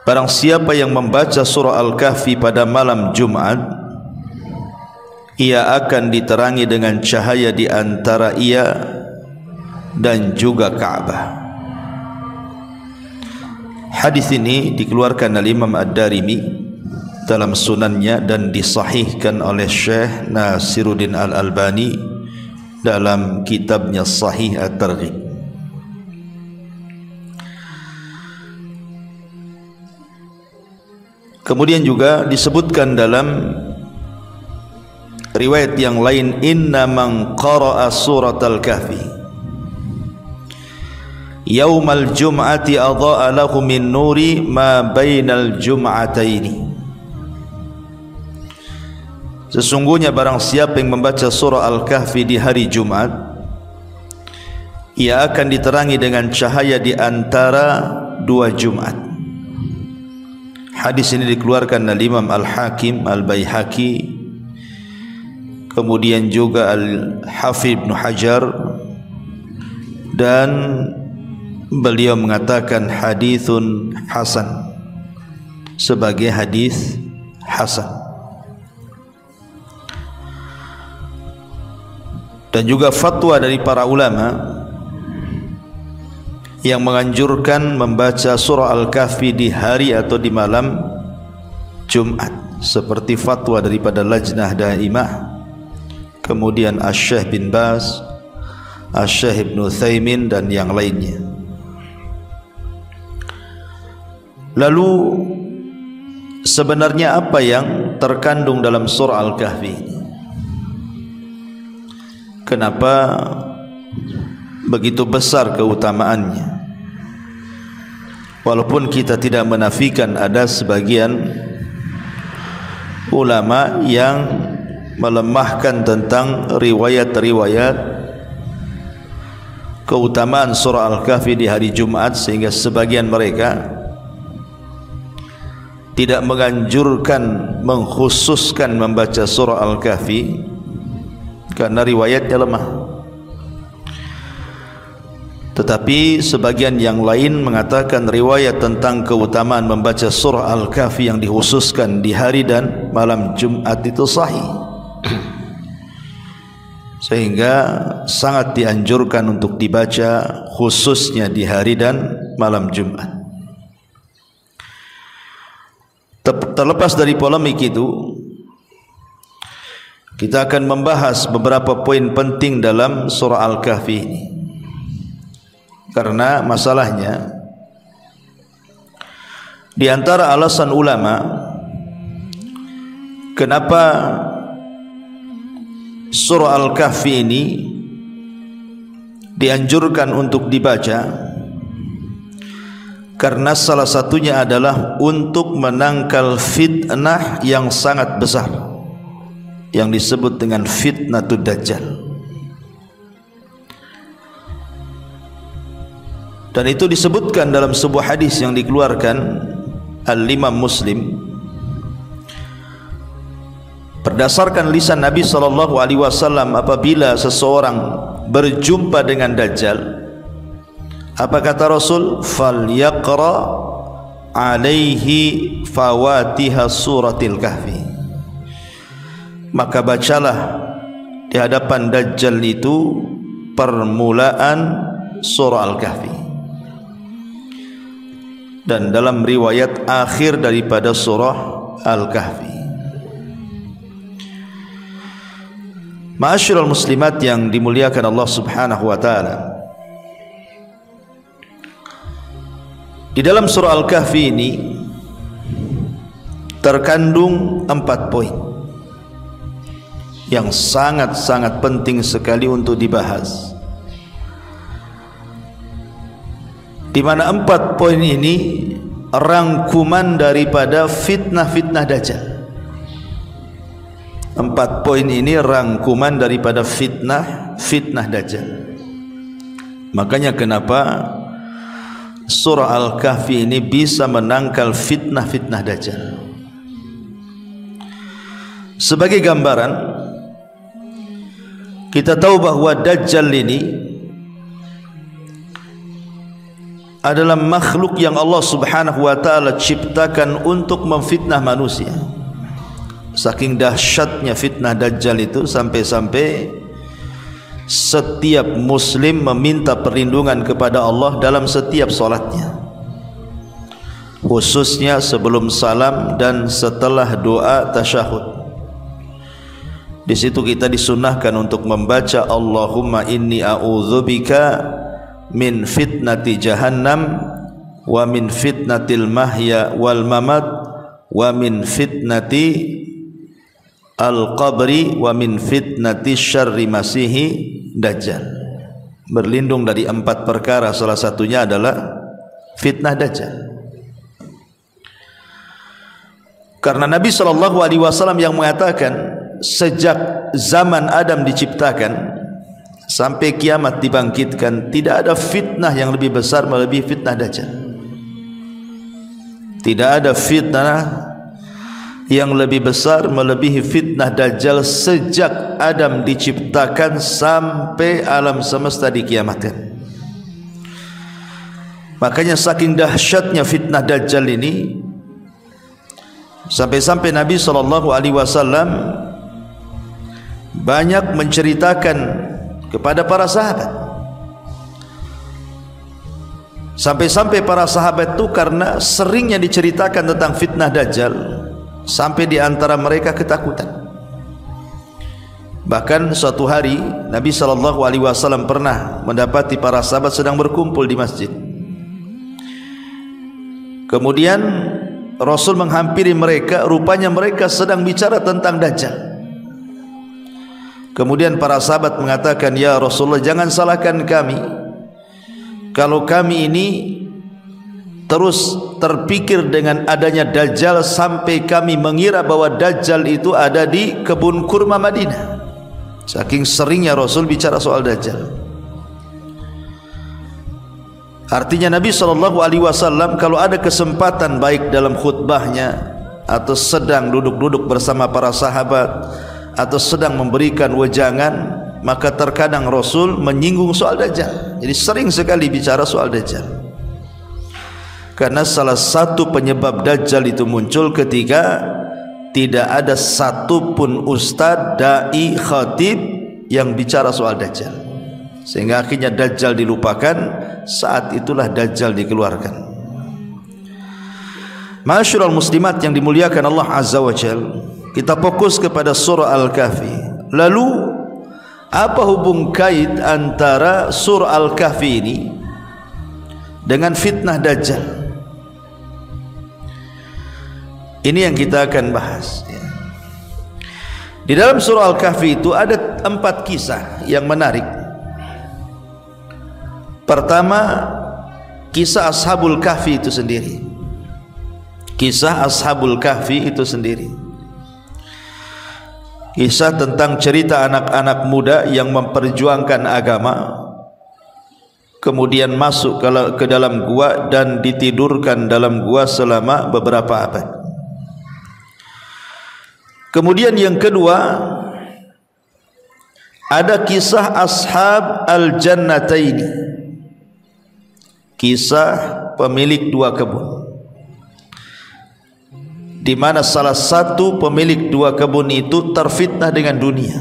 barang siapa yang membaca surah Al-Kahfi pada malam Jumat, ia akan diterangi dengan cahaya di antara ia dan juga Ka'bah. Hadis ini dikeluarkan oleh Imam Ad-Darimi dalam sunannya dan disahihkan oleh Syekh Nasiruddin Al-Albani dalam kitabnya Sahih At-Targhib. Kemudian juga disebutkan dalam riwayat yang lain, inna man qara'a suratal kahfi yaumal jum'ati adha'a lahu min nuri ma bainal jum'ataini. Sesungguhnya barang siapa yang membaca surah Al-Kahfi di hari Jumat, ia akan diterangi dengan cahaya di antara dua Jumat. Hadis ini dikeluarkan oleh Imam Al-Hakim Al-Baihaqi, kemudian juga Al-Hafidh Ibn Hajar, dan beliau mengatakan hadithun hasan, sebagai hadis hasan. Dan juga fatwa dari para ulama yang menganjurkan membaca surah Al-Kahfi di hari atau di malam Jumat, seperti fatwa daripada Lajnah Daimah, kemudian Asy-Syaikh bin Baz, Asy-Syaikh Ibnu Utsaimin dan yang lainnya. Lalu sebenarnya apa yang terkandung dalam surah Al-Kahfi ini? Kenapa begitu besar keutamaannya? Walaupun kita tidak menafikan ada sebagian ulama yang melemahkan tentang riwayat-riwayat keutamaan surah Al-Kahfi di hari Jumat, sehingga sebagian mereka tidak menganjurkan, mengkhususkan membaca surah Al-Kahfi karena riwayatnya lemah. Tetapi sebagian yang lain mengatakan riwayat tentang keutamaan membaca surah Al-Kahfi yang dikhususkan di hari dan malam Jumat itu sahih, sehingga sangat dianjurkan untuk dibaca khususnya di hari dan malam Jumat. Terlepas dari polemik itu, kita akan membahas beberapa poin penting dalam surah Al-Kahfi ini. Karena masalahnya, di antara alasan ulama kenapa surah Al-Kahfi ini dianjurkan untuk dibaca, karena salah satunya adalah untuk menangkal fitnah yang sangat besar yang disebut dengan fitnatud dajjal. Dan itu disebutkan dalam sebuah hadis yang dikeluarkan Al-Imam Muslim berdasarkan lisan Nabi SAW. Apabila seseorang berjumpa dengan Dajjal, apa kata Rasul? Falyaqra alaihi fawatiha suratil kahfi. Maka bacalah di hadapan Dajjal itu permulaan surah Al-Kahfi, dan dalam riwayat akhir daripada surah Al-Kahfi. Ma'asyiral muslimat yang dimuliakan Allah Subhanahu wa taala, di dalam surah Al-Kahfi ini terkandung 4 poin yang sangat-sangat penting sekali untuk dibahas, di mana 4 poin ini rangkuman daripada fitnah-fitnah Dajjal. 4 poin ini rangkuman daripada fitnah Dajjal. Makanya kenapa surah Al-Kahfi ini bisa menangkal fitnah-fitnah Dajjal. Sebagai gambaran, kita tahu bahwa Dajjal ini adalah makhluk yang Allah Subhanahu wa taala ciptakan untuk memfitnah manusia. Saking dahsyatnya fitnah Dajjal itu sampai-sampai setiap muslim meminta perlindungan kepada Allah dalam setiap solatnya, khususnya sebelum salam dan setelah doa tasyahud. Di situ kita disunnahkan untuk membaca Allahumma inni a'udzubika min fitnati jahannam wa min fitnatil mahya wal mamat wa min fitnati al-qabri wa min fitnati syarri masihi dajjal. Berlindung dari 4 perkara, salah satunya adalah fitnah Dajjal. Karena Nabi SAW yang mengatakan sejak zaman Adam diciptakan sampai kiamat dibangkitkan, tidak ada fitnah yang lebih besar melebihi fitnah Dajjal. Tidak ada fitnah yang lebih besar melebihi fitnah Dajjal sejak Adam diciptakan sampai alam semesta dikiamatkan. Makanya saking dahsyatnya fitnah Dajjal ini, sampai-sampai Nabi SAW banyak menceritakan kepada para sahabat. Sampai-sampai para sahabat itu karena seringnya diceritakan tentang fitnah Dajjal, sampai di antara mereka ketakutan. Bahkan suatu hari Nabi SAW pernah mendapati para sahabat sedang berkumpul di masjid. Kemudian Rasul menghampiri mereka, rupanya mereka sedang bicara tentang Dajjal. Kemudian para sahabat mengatakan, ya Rasulullah, jangan salahkan kami kalau kami ini terus terpikir dengan adanya Dajjal sampai kami mengira bahwa Dajjal itu ada di kebun kurma Madinah. Saking seringnya Rasul bicara soal Dajjal. Artinya Nabi SAW kalau ada kesempatan, baik dalam khutbahnya atau sedang duduk-duduk bersama para sahabat atau sedang memberikan wejangan, maka terkadang Rasul menyinggung soal Dajjal. Jadi sering sekali bicara soal Dajjal. Karena salah satu penyebab Dajjal itu muncul ketika tidak ada satupun ustadz, dai, khatib yang bicara soal Dajjal, sehingga akhirnya Dajjal dilupakan. Saat itulah Dajjal dikeluarkan. Ma'asyiral muslimat yang dimuliakan Allah Azza wa Jalla, kita fokus kepada surah Al-Kahfi. Lalu apa hubung kait antara surah Al-Kahfi ini dengan fitnah Dajjal? Ini yang kita akan bahas. Di dalam surah Al-Kahfi itu ada 4 kisah yang menarik. Pertama, kisah Ashabul Kahfi itu sendiri. Kisah Ashabul Kahfi itu sendiri. Kisah tentang cerita anak-anak muda yang memperjuangkan agama, kemudian masuk ke dalam gua dan ditidurkan dalam gua selama beberapa abad. Kemudian yang kedua, ada kisah Ashab Al-Jannataini, kisah pemilik 2 kebun, di mana salah satu pemilik 2 kebun itu terfitnah dengan dunia,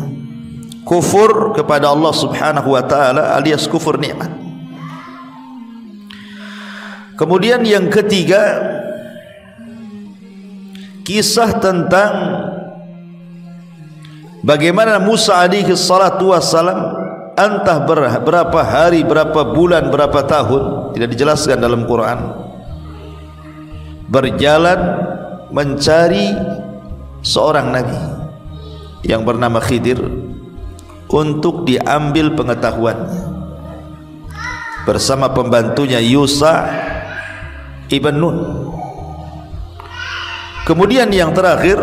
kufur kepada Allah Subhanahu wa taala alias kufur nikmat. Kemudian yang ketiga, kisah tentang bagaimana Musa alaihi salatu wassalam entah berapa hari, berapa bulan, berapa tahun, tidak dijelaskan dalam Quran, berjalan mencari seorang nabi yang bernama Khidir untuk diambil pengetahuannya bersama pembantunya Yusa ibn Nun. Kemudian yang terakhir,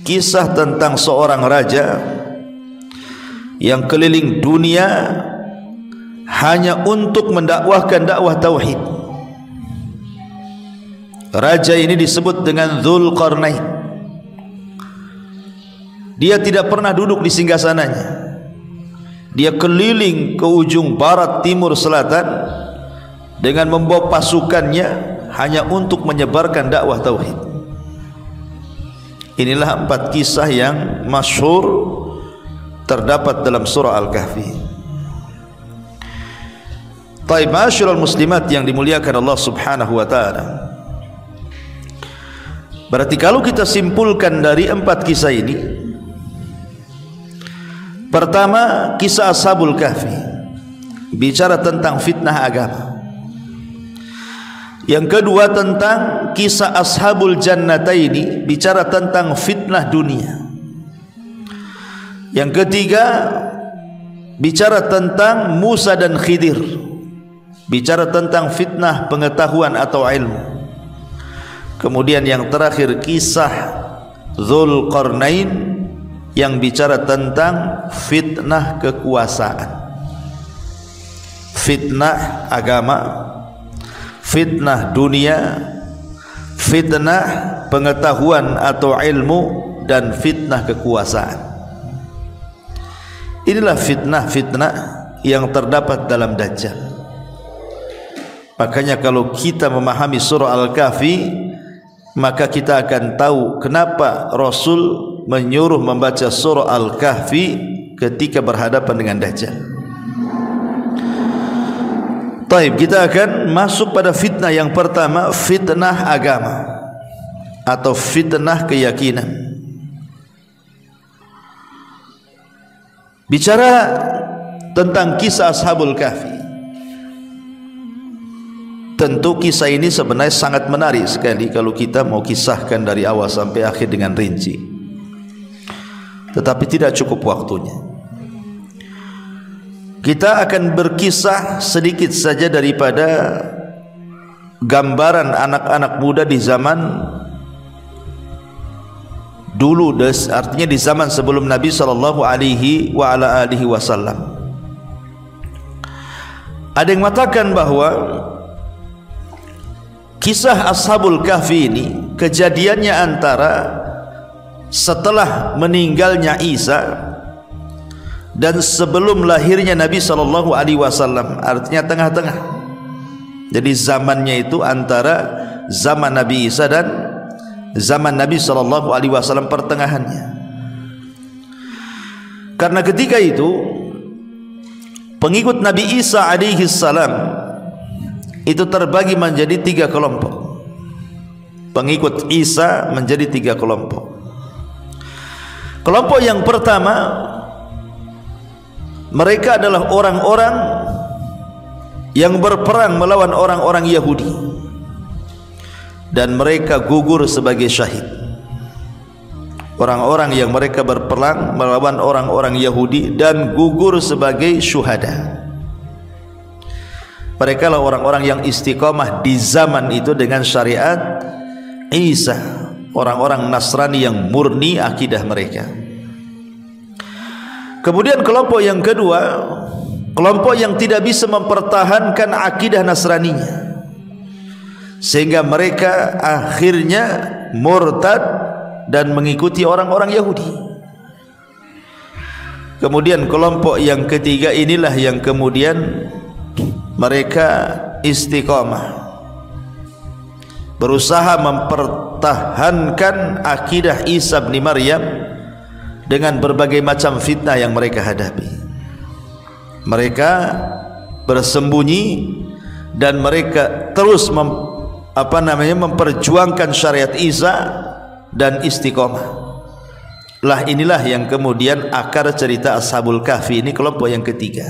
kisah tentang seorang raja yang keliling dunia hanya untuk mendakwahkan dakwah tauhid. Raja ini disebut dengan Dzulqarnain. Dia tidak pernah duduk di singgasananya. Dia keliling ke ujung barat, timur, selatan dengan membawa pasukannya hanya untuk menyebarkan dakwah tauhid. Inilah 4 kisah yang masyhur terdapat dalam surah Al-Kahfi. Taib, ma'asyiral muslimat yang dimuliakan Allah Subhanahu wa taala. Berarti kalau kita simpulkan dari 4 kisah ini, pertama, kisah Ashabul Kahfi bicara tentang fitnah agama. Yang kedua, tentang kisah Ashabul Jannataini, bicara tentang fitnah dunia. Yang ketiga, bicara tentang Musa dan Khidir, bicara tentang fitnah pengetahuan atau ilmu. Kemudian yang terakhir, kisah Dzulqarnain yang bicara tentang fitnah kekuasaan, fitnah agama, fitnah dunia, fitnah pengetahuan atau ilmu, dan fitnah kekuasaan. Inilah fitnah-fitnah yang terdapat dalam Dajjal. Makanya kalau kita memahami surah Al-Kahfi, maka kita akan tahu kenapa Rasul menyuruh membaca surah Al-Kahfi ketika berhadapan dengan Dajjal. Taib, kita akan masuk pada fitnah yang pertama, fitnah agama atau fitnah keyakinan. Bicara tentang kisah Ashabul Kahfi, tentu kisah ini sebenarnya sangat menarik sekali kalau kita mau kisahkan dari awal sampai akhir dengan rinci, tetapi tidak cukup waktunya. Kita akan berkisah sedikit saja daripada gambaran anak-anak muda di zaman dulu, artinya di zaman sebelum Nabi sallallahu alaihi wasallam. Ada yang mengatakan bahwa kisah Ashabul Kahfi ini kejadiannya antara setelah meninggalnya Isa dan sebelum lahirnya Nabi sallallahu alaihi wasallam, artinya tengah-tengah. Jadi zamannya itu antara zaman Nabi Isa dan zaman Nabi sallallahu alaihi wasallam, pertengahannya. Karena ketika itu pengikut Nabi Isa alaihi salam itu terbagi menjadi 3 kelompok. Pengikut Isa menjadi 3 kelompok. Kelompok yang pertama, mereka adalah orang-orang yang berperang melawan orang-orang Yahudi dan mereka gugur sebagai syahid. Orang-orang yang mereka berperang melawan orang-orang Yahudi dan gugur sebagai syuhada. Mereka lah orang-orang yang istiqamah di zaman itu dengan syariat Isa, orang-orang Nasrani yang murni akidah mereka. Kemudian kelompok yang kedua, kelompok yang tidak bisa mempertahankan akidah Nasraninya, sehingga mereka akhirnya murtad dan mengikuti orang-orang Yahudi. Kemudian kelompok yang ketiga inilah yang kemudian mereka istiqamah, berusaha mempertahankan akidah Isa bin Maryam dengan berbagai macam fitnah yang mereka hadapi. Mereka bersembunyi dan mereka terus memperjuangkan syariat Isa dan istiqamah. Lah inilah yang kemudian akar cerita Ashabul Kahfi ini, kelompok yang ketiga.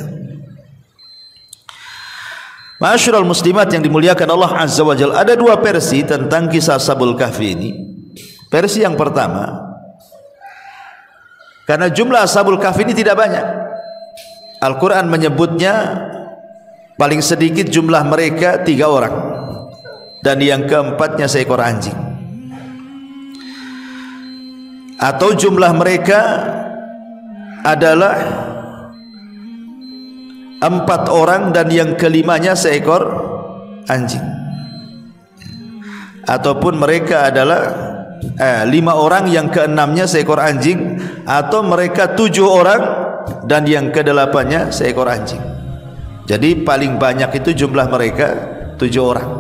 Ma'asyiral muslimat yang dimuliakan Allah Azza wa Jalla, ada 2 versi tentang kisah Ashabul Kahfi ini. Versi yang pertama, karena jumlah Ashabul Kahfi ini tidak banyak, Al-Quran menyebutnya paling sedikit jumlah mereka 3 orang, dan yang keempatnya seekor anjing. Atau jumlah mereka adalah 4 orang dan yang kelimanya seekor anjing. Ataupun mereka adalah 5 orang yang keenamnya seekor anjing, atau mereka 7 orang dan yang ke-8-nya seekor anjing. Jadi paling banyak itu jumlah mereka 7 orang.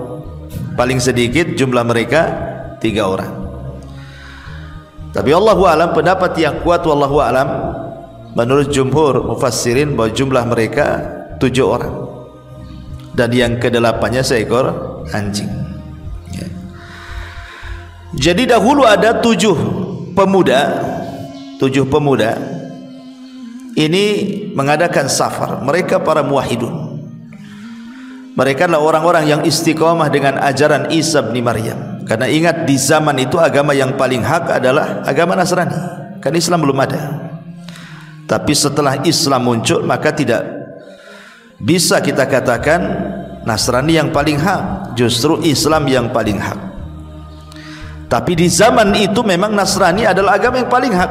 Paling sedikit jumlah mereka 3 orang. Tapi Allahu a'lam, pendapat yang kuat wallahu a'lam menurut jumhur mufassirin bahwa jumlah mereka 7 orang. Dan yang ke-8-nya seekor anjing. Ya. Jadi dahulu ada 7 pemuda ini mengadakan safar. Mereka para muwahhidun. Mereka adalah orang-orang yang istiqomah dengan ajaran Isa bin Maryam. Karena ingat, di zaman itu agama yang paling hak adalah agama Nasrani. Kan Islam belum ada. Tapi setelah Islam muncul, maka tidak bisa kita katakan Nasrani yang paling hak, justru Islam yang paling hak. Tapi di zaman itu memang Nasrani adalah agama yang paling hak.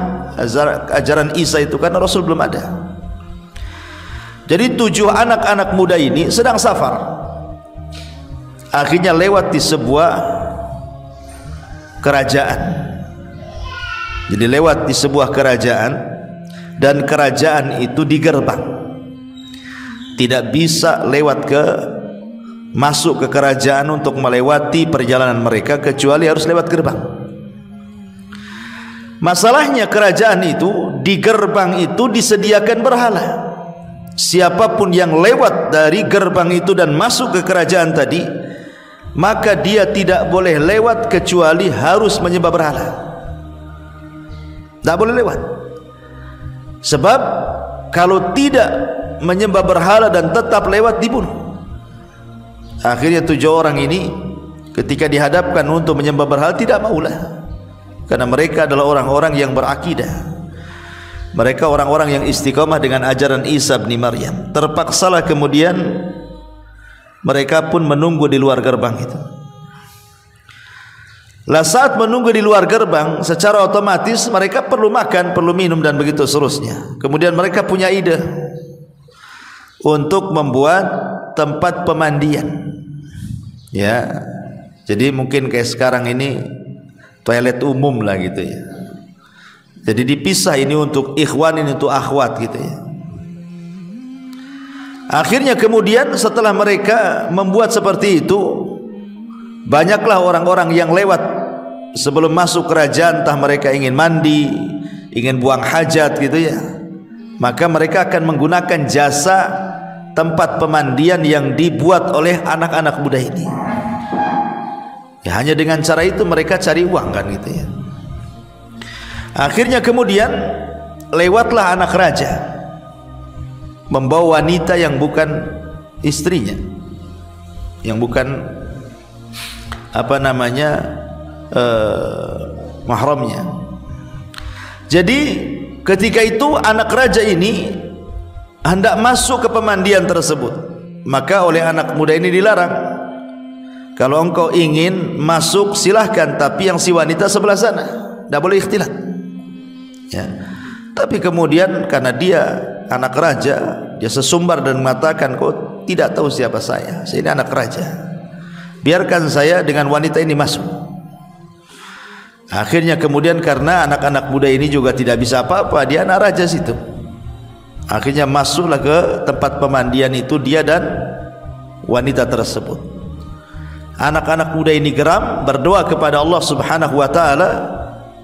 Ajaran Isa itu karena Rasul belum ada. Jadi 7 anak-anak muda ini sedang safar. Akhirnya lewat di sebuah kerajaan. Jadi lewat di sebuah kerajaan, dan kerajaan itu di gerbang. Tidak bisa masuk ke kerajaan untuk melewati perjalanan mereka, kecuali harus lewat gerbang. Masalahnya kerajaan itu, di gerbang itu disediakan berhala. Siapapun yang lewat dari gerbang itu dan masuk ke kerajaan tadi, maka dia tidak boleh lewat kecuali harus menyembah berhala. Tidak boleh lewat. Sebab kalau tidak menyembah berhala dan tetap lewat, dibunuh. Akhirnya 7 orang ini ketika dihadapkan untuk menyembah berhala tidak maulah, karena mereka adalah orang-orang yang berakidah. Mereka orang-orang yang istiqomah dengan ajaran Isa bin Maryam. Terpaksalah kemudian mereka pun menunggu di luar gerbang itu. Lah saat menunggu di luar gerbang, secara otomatis mereka perlu makan, perlu minum, dan begitu seterusnya. Kemudian mereka punya ide untuk membuat tempat pemandian. Ya, jadi mungkin kayak sekarang ini toilet umum lah gitu ya. Jadi dipisah, ini untuk ikhwan, ini untuk akhwat gitu ya. Akhirnya kemudian setelah mereka membuat seperti itu, banyaklah orang-orang yang lewat sebelum masuk kerajaan, entah mereka ingin mandi, ingin buang hajat gitu ya. Maka mereka akan menggunakan jasa tempat pemandian yang dibuat oleh anak-anak muda ini. Ya, hanya dengan cara itu mereka cari uang kan gitu ya. Akhirnya kemudian lewatlah anak raja membawa wanita yang bukan istrinya, yang bukan mahramnya. Jadi ketika itu anak raja ini hendak masuk ke pemandian tersebut, maka oleh anak muda ini dilarang. Kalau engkau ingin masuk silahkan, tapi yang si wanita sebelah sana, tidak boleh ikhtilat ya. Tapi kemudian karena dia anak raja, dia sesumbar dan mengatakan, kau tidak tahu siapa saya ini anak raja, biarkan saya dengan wanita ini masuk. Akhirnya kemudian karena anak-anak muda ini juga tidak bisa apa-apa, dia anak raja situ. Akhirnya masuklah ke tempat pemandian itu dia dan wanita tersebut. Anak-anak muda ini geram, berdoa kepada Allah Subhanahu wa taala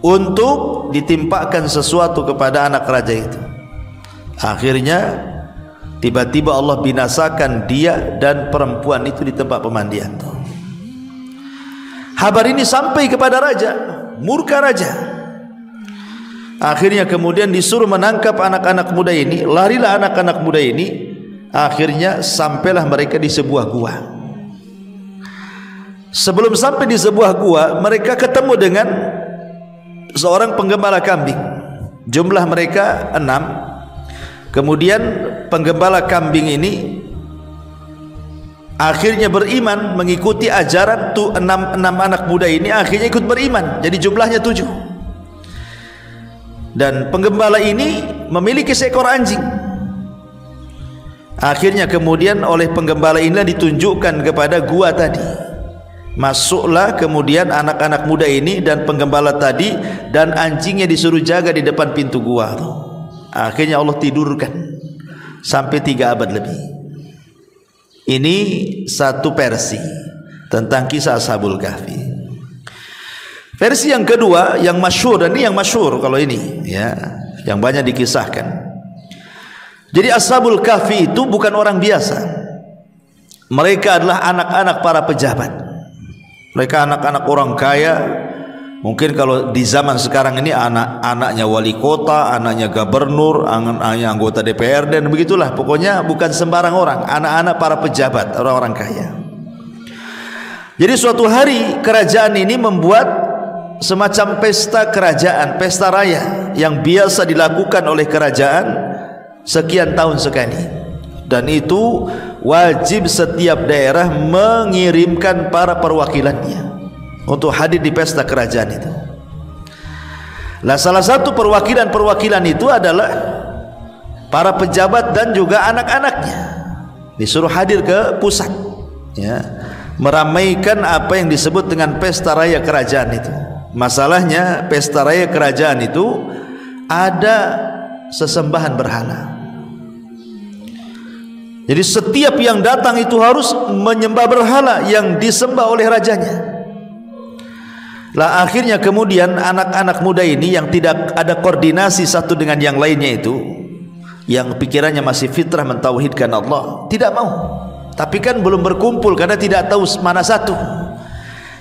untuk ditimpakan sesuatu kepada anak raja itu. Akhirnya tiba-tiba Allah binasakan dia dan perempuan itu di tempat pemandian itu. Kabar ini sampai kepada raja, murka raja. Akhirnya kemudian disuruh menangkap anak-anak muda ini. Larilah anak-anak muda ini. Akhirnya sampailah mereka di sebuah gua. Sebelum sampai di sebuah gua, mereka ketemu dengan seorang penggembala kambing. Jumlah mereka 6. Kemudian penggembala kambing ini akhirnya beriman, mengikuti ajaran tuh 6 anak muda ini. Akhirnya ikut beriman, jadi jumlahnya 7. Dan penggembala ini memiliki seekor anjing. Akhirnya kemudian oleh penggembala inilah ditunjukkan kepada gua tadi. Masuklah kemudian anak-anak muda ini dan penggembala tadi, dan anjingnya disuruh jaga di depan pintu gua. Akhirnya Allah tidurkan sampai 3 abad lebih. Ini satu versi tentang kisah Ashabul Kahfi. Versi yang kedua yang masyhur, dan ini yang masyhur kalau ini ya, yang banyak dikisahkan. Jadi Ashabul Kahfi itu bukan orang biasa. Mereka adalah anak-anak para pejabat. Mereka anak-anak orang kaya. Mungkin kalau di zaman sekarang ini anak-anaknya wali kota, anaknya gubernur, anaknya anggota DPRD, dan begitulah. Pokoknya bukan sembarang orang, anak-anak para pejabat, orang-orang kaya. Jadi suatu hari kerajaan ini membuat semacam pesta kerajaan, pesta raya yang biasa dilakukan oleh kerajaan sekian tahun sekali. Dan itu wajib setiap daerah mengirimkan para perwakilannya untuk hadir di pesta kerajaan itu. Nah, salah satu perwakilan itu adalah para pejabat dan juga anak-anaknya disuruh hadir ke pusat ya, meramaikan apa yang disebut dengan pesta raya kerajaan itu. Masalahnya pesta raya kerajaan itu ada sesembahan berhala. Jadi setiap yang datang itu harus menyembah berhala yang disembah oleh rajanya. Lah akhirnya kemudian anak-anak muda ini yang tidak ada koordinasi satu dengan yang lainnya itu, yang pikirannya masih fitrah mentauhidkan Allah, tidak mau. Tapi kan belum berkumpul karena tidak tahu mana satu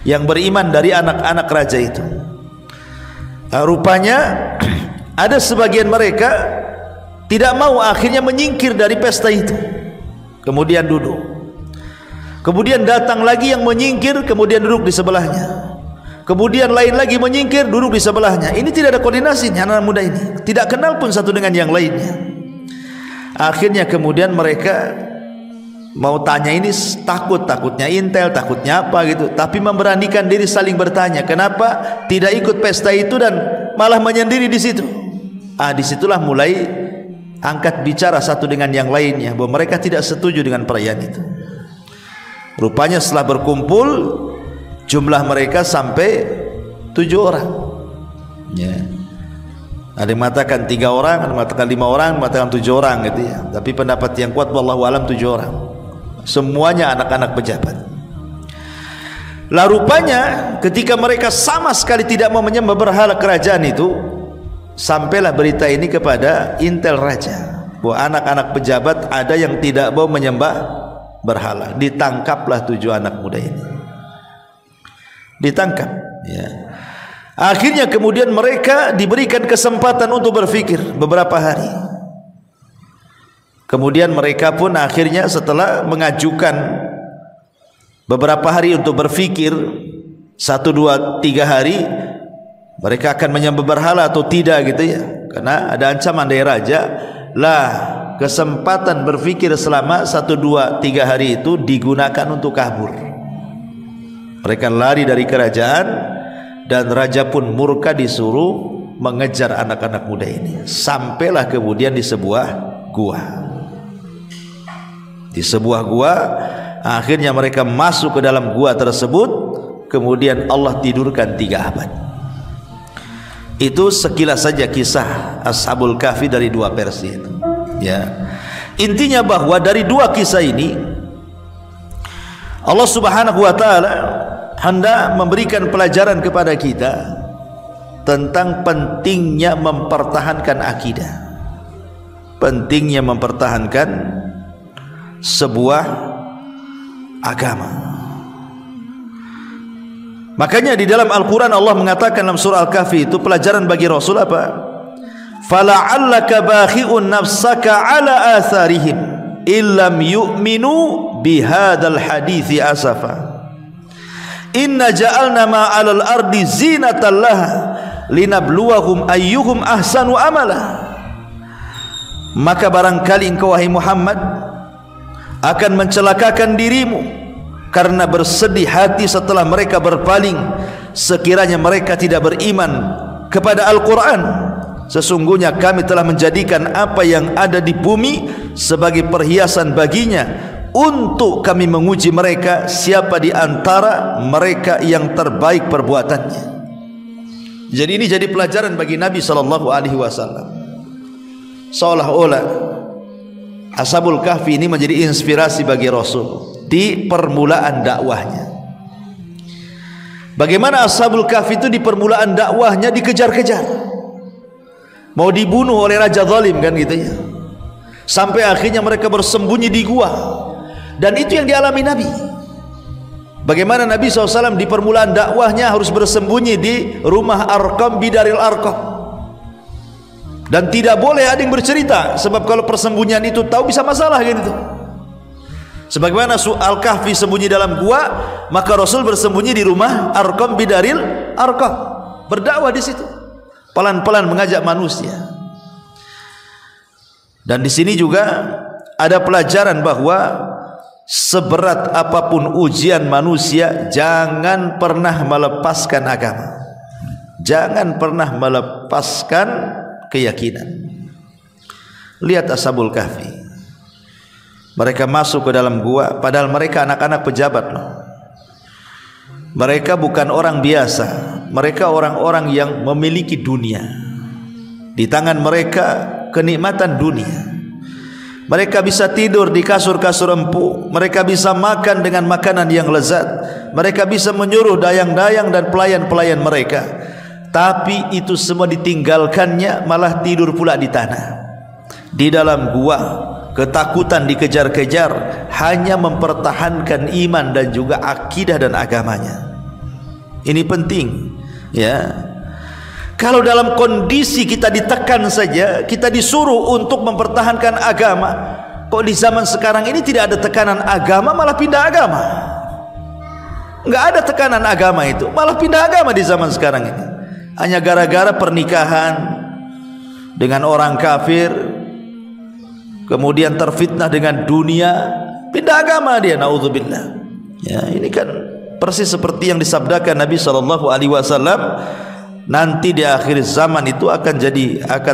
yang beriman dari anak-anak raja itu. Nah, rupanya ada sebagian mereka tidak mau, akhirnya menyingkir dari pesta itu. Kemudian duduk. Kemudian datang lagi yang menyingkir, kemudian duduk di sebelahnya. Kemudian lain lagi menyingkir, duduk di sebelahnya. Ini tidak ada koordinasinya anak muda ini. Tidak kenal pun satu dengan yang lainnya. Akhirnya kemudian mereka mau tanya ini takutnya intel, takutnya apa gitu. Tapi memberanikan diri saling bertanya, kenapa tidak ikut pesta itu dan malah menyendiri di situ. Disitulah mulai angkat bicara satu dengan yang lainnya bahwa mereka tidak setuju dengan perayaan itu. Rupanya setelah berkumpul, jumlah mereka sampai 7 orang ya. Ada yang mengatakan 3 orang, ada yang mengatakan 5 orang, ada yang mengatakan 7 orang gitu ya. Tapi pendapat yang kuat wallahu alam 7 orang. Semuanya anak-anak pejabat. Lah rupanya ketika mereka sama sekali tidak mau menyembah berhala kerajaan itu, sampailah berita ini kepada intel raja bahwa anak-anak pejabat ada yang tidak mau menyembah berhala. Ditangkaplah 7 anak muda ini. Ditangkap ya. Akhirnya kemudian mereka diberikan kesempatan untuk berfikir beberapa hari. Kemudian mereka pun akhirnya setelah mengajukan beberapa hari untuk berfikir, 1, 2, 3 hari mereka akan menyembah berhala atau tidak gitu ya. Karena ada ancaman dari raja. Lah kesempatan berfikir selama 1, 2, 3 hari itu digunakan untuk kabur. Mereka lari dari kerajaan dan raja pun murka, disuruh mengejar anak-anak muda ini. Sampailah kemudian di sebuah gua. Di sebuah gua, akhirnya mereka masuk ke dalam gua tersebut. Kemudian Allah tidurkan 3 abad. Itu sekilas saja kisah Ashabul Kahfi dari 2 versi itu. Ya. Intinya bahwa dari 2 kisah ini Allah Subhanahu wa taala hendak memberikan pelajaran kepada kita tentang pentingnya mempertahankan akidah, pentingnya mempertahankan sebuah agama. Makanya di dalam Al-Quran Allah mengatakan dalam surah Al-Kahfi itu pelajaran bagi Rasul apa? Fala'allaka bakhi'un nafsaka ala atharihim illam yu'minu bihadal hadithi asafa. Inna ja'alna ma'alal ardi zinatan laha linabluwahum ayyuhum ahsanu amala. Maka barangkali engkau wahai Muhammad akan mencelakakan dirimu karena bersedih hati setelah mereka berpaling, sekiranya mereka tidak beriman kepada Al-Quran. Sesungguhnya kami telah menjadikan apa yang ada di bumi sebagai perhiasan baginya, untuk kami menguji mereka siapa di antara mereka yang terbaik perbuatannya. Jadi ini jadi pelajaran bagi Nabi SAW. Seolah-olah Ashabul Kahfi ini menjadi inspirasi bagi Rasul di permulaan dakwahnya. Bagaimana Ashabul Kahfi itu di permulaan dakwahnya dikejar-kejar, mau dibunuh oleh raja zalim kan gitu ya, sampai akhirnya mereka bersembunyi di gua. Dan itu yang dialami Nabi. Bagaimana Nabi SAW di permulaan dakwahnya harus bersembunyi di rumah Arqam bidaril Arqam, dan tidak boleh ada yang bercerita, sebab kalau persembunyian itu tahu bisa masalah gitu. Sebagaimana Al-Kahfi sembunyi dalam gua, maka Rasul bersembunyi di rumah Arqam bidaril Arqam, berdakwah di situ, pelan-pelan mengajak manusia. Dan di sini juga ada pelajaran bahwa seberat apapun ujian manusia, jangan pernah melepaskan agama, jangan pernah melepaskan keyakinan. Lihat Ashabul Kahfi, mereka masuk ke dalam gua, padahal mereka anak-anak pejabat loh. Mereka bukan orang biasa, mereka orang-orang yang memiliki dunia. Di tangan mereka kenikmatan dunia. Mereka bisa tidur di kasur-kasur empuk, mereka bisa makan dengan makanan yang lezat, mereka bisa menyuruh dayang-dayang dan pelayan-pelayan mereka. Tapi itu semua ditinggalkannya, malah tidur pula di tanah, di dalam gua, ketakutan dikejar-kejar, hanya mempertahankan iman dan juga akidah dan agamanya. Ini penting ya. Kalau dalam kondisi kita ditekan saja, kita disuruh untuk mempertahankan agama, kok di zaman sekarang ini tidak ada tekanan agama, malah pindah agama. Enggak ada tekanan agama itu, malah pindah agama di zaman sekarang ini. Hanya gara-gara pernikahan dengan orang kafir, kemudian terfitnah dengan dunia, pindah agama dia, naudzubillah. Ya, ini kan persis seperti yang disabdakan Nabi SAW, nanti di akhir zaman itu akan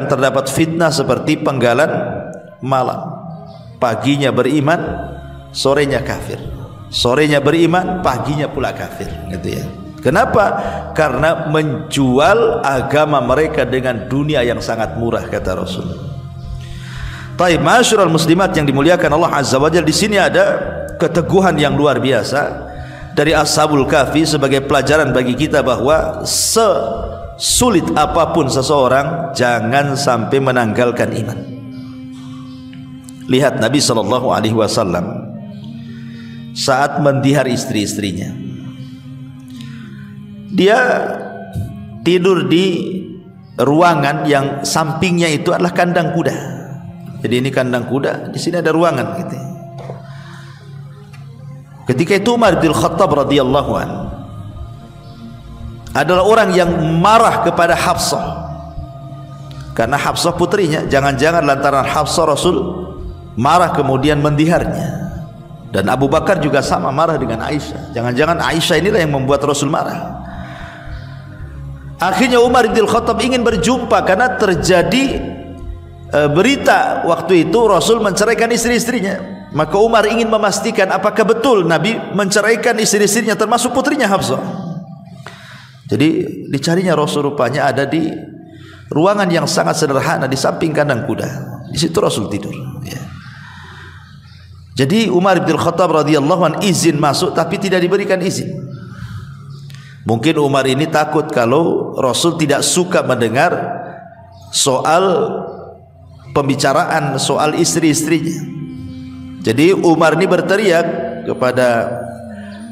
terdapat fitnah seperti penggalan malam. Paginya beriman, sorenya kafir. Sorenya beriman, paginya pula kafir, gitu ya. Kenapa? Karena menjual agama mereka dengan dunia yang sangat murah, kata Rasul. Taib, ma'asyiral muslimat yang dimuliakan Allah Azza wa Jalla, di sini ada keteguhan yang luar biasa dari Ashabul Kahfi sebagai pelajaran bagi kita bahwa sesulit apapun seseorang, jangan sampai menanggalkan iman. Lihat Nabi SAW saat mendihar istri-istrinya, dia tidur di ruangan yang sampingnya itu adalah kandang kuda. Jadi ini kandang kuda, di sini ada ruangan gitu. Ketika itu Umar bin Khattab radhiyallahu an adalah orang yang marah kepada Hafsah, karena Hafsah putrinya. Jangan-jangan lantaran Hafsah Rasul marah kemudian mendiharnya. Dan Abu Bakar juga sama, marah dengan Aisyah. Jangan-jangan Aisyah inilah yang membuat Rasul marah. Akhirnya Umar bin Khattab ingin berjumpa karena terjadi berita waktu itu Rasul menceraikan istri-istrinya. Maka Umar ingin memastikan apakah betul Nabi menceraikan istri-istrinya termasuk putrinya Hafsah. Jadi dicarinya Rasul, rupanya ada di ruangan yang sangat sederhana di samping kandang kuda. Di situ Rasul tidur ya. Jadi Umar bin Khattab radhiyallahu an izin masuk, tapi tidak diberikan izin. Mungkin Umar ini takut kalau Rasul tidak suka mendengar soal pembicaraan soal istri-istrinya. Jadi Umar ini berteriak kepada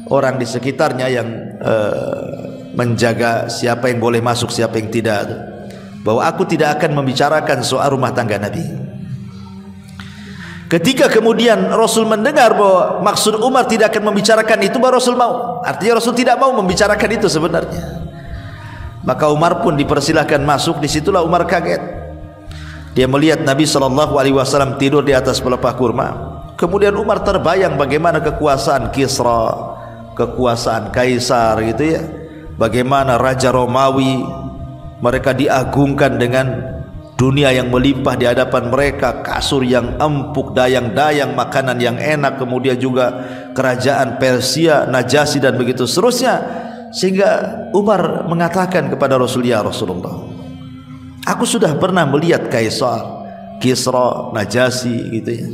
orang di sekitarnya yang menjaga siapa yang boleh masuk, siapa yang tidak, bahwa aku tidak akan membicarakan soal rumah tangga Nabi. Ketika kemudian Rasul mendengar bahwa maksud Umar tidak akan membicarakan itu, baru Rasul mau. Artinya Rasul tidak mau membicarakan itu sebenarnya. Maka Umar pun dipersilahkan masuk. Disitulah Umar kaget. Dia melihat Nabi SAW tidur di atas pelepah kurma. Kemudian Umar terbayang bagaimana kekuasaan Kisra, kekuasaan Kaisar gitu ya. Bagaimana Raja Romawi, mereka diagungkan dengan dunia yang melimpah di hadapan mereka, kasur yang empuk, dayang-dayang, makanan yang enak, kemudian juga kerajaan Persia, Najasyi dan begitu seterusnya. Sehingga Umar mengatakan kepada Rasul, ya Rasulullah, aku sudah pernah melihat Kaisar, Kisra, Najasyi gitu ya.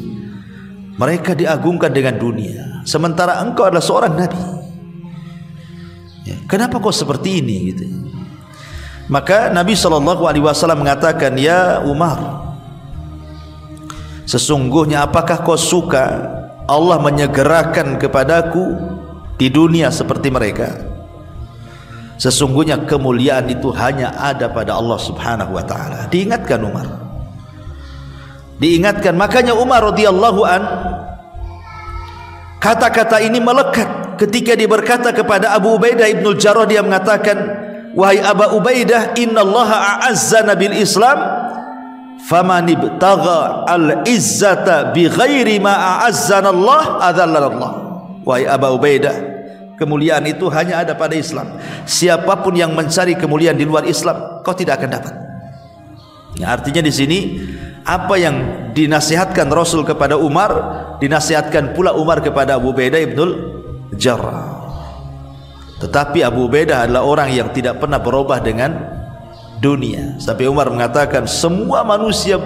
Mereka diagungkan dengan dunia, sementara engkau adalah seorang nabi. Ya, kenapa kau seperti ini? Gitu. Maka Nabi SAW mengatakan, ya Umar, sesungguhnya apakah kau suka Allah menyegerakan kepadaku di dunia seperti mereka? Sesungguhnya kemuliaan itu hanya ada pada Allah Subhanahu wa taala. Diingatkan Umar. Diingatkan, makanya Umar radhiyallahu an, kata-kata ini melekat ketika dia berkata kepada Abu Ubaidah ibnul Jarrah. Dia mengatakan, wahai Abu Ubaidah, innallaha a'azzana bil Islam, faman ibtagha al-izzata bighairi ma a'azzana Allah adzallana Allah. Wahai Abu Ubaidah, kemuliaan itu hanya ada pada Islam. Siapapun yang mencari kemuliaan di luar Islam, kau tidak akan dapat. Ya, artinya di sini apa yang dinasihatkan Rasul kepada Umar, dinasihatkan pula Umar kepada Abu Ubaidah ibnul Jarrah. Tetapi Abu Ubaidah adalah orang yang tidak pernah berubah dengan dunia. Sampai Umar mengatakan, semua manusia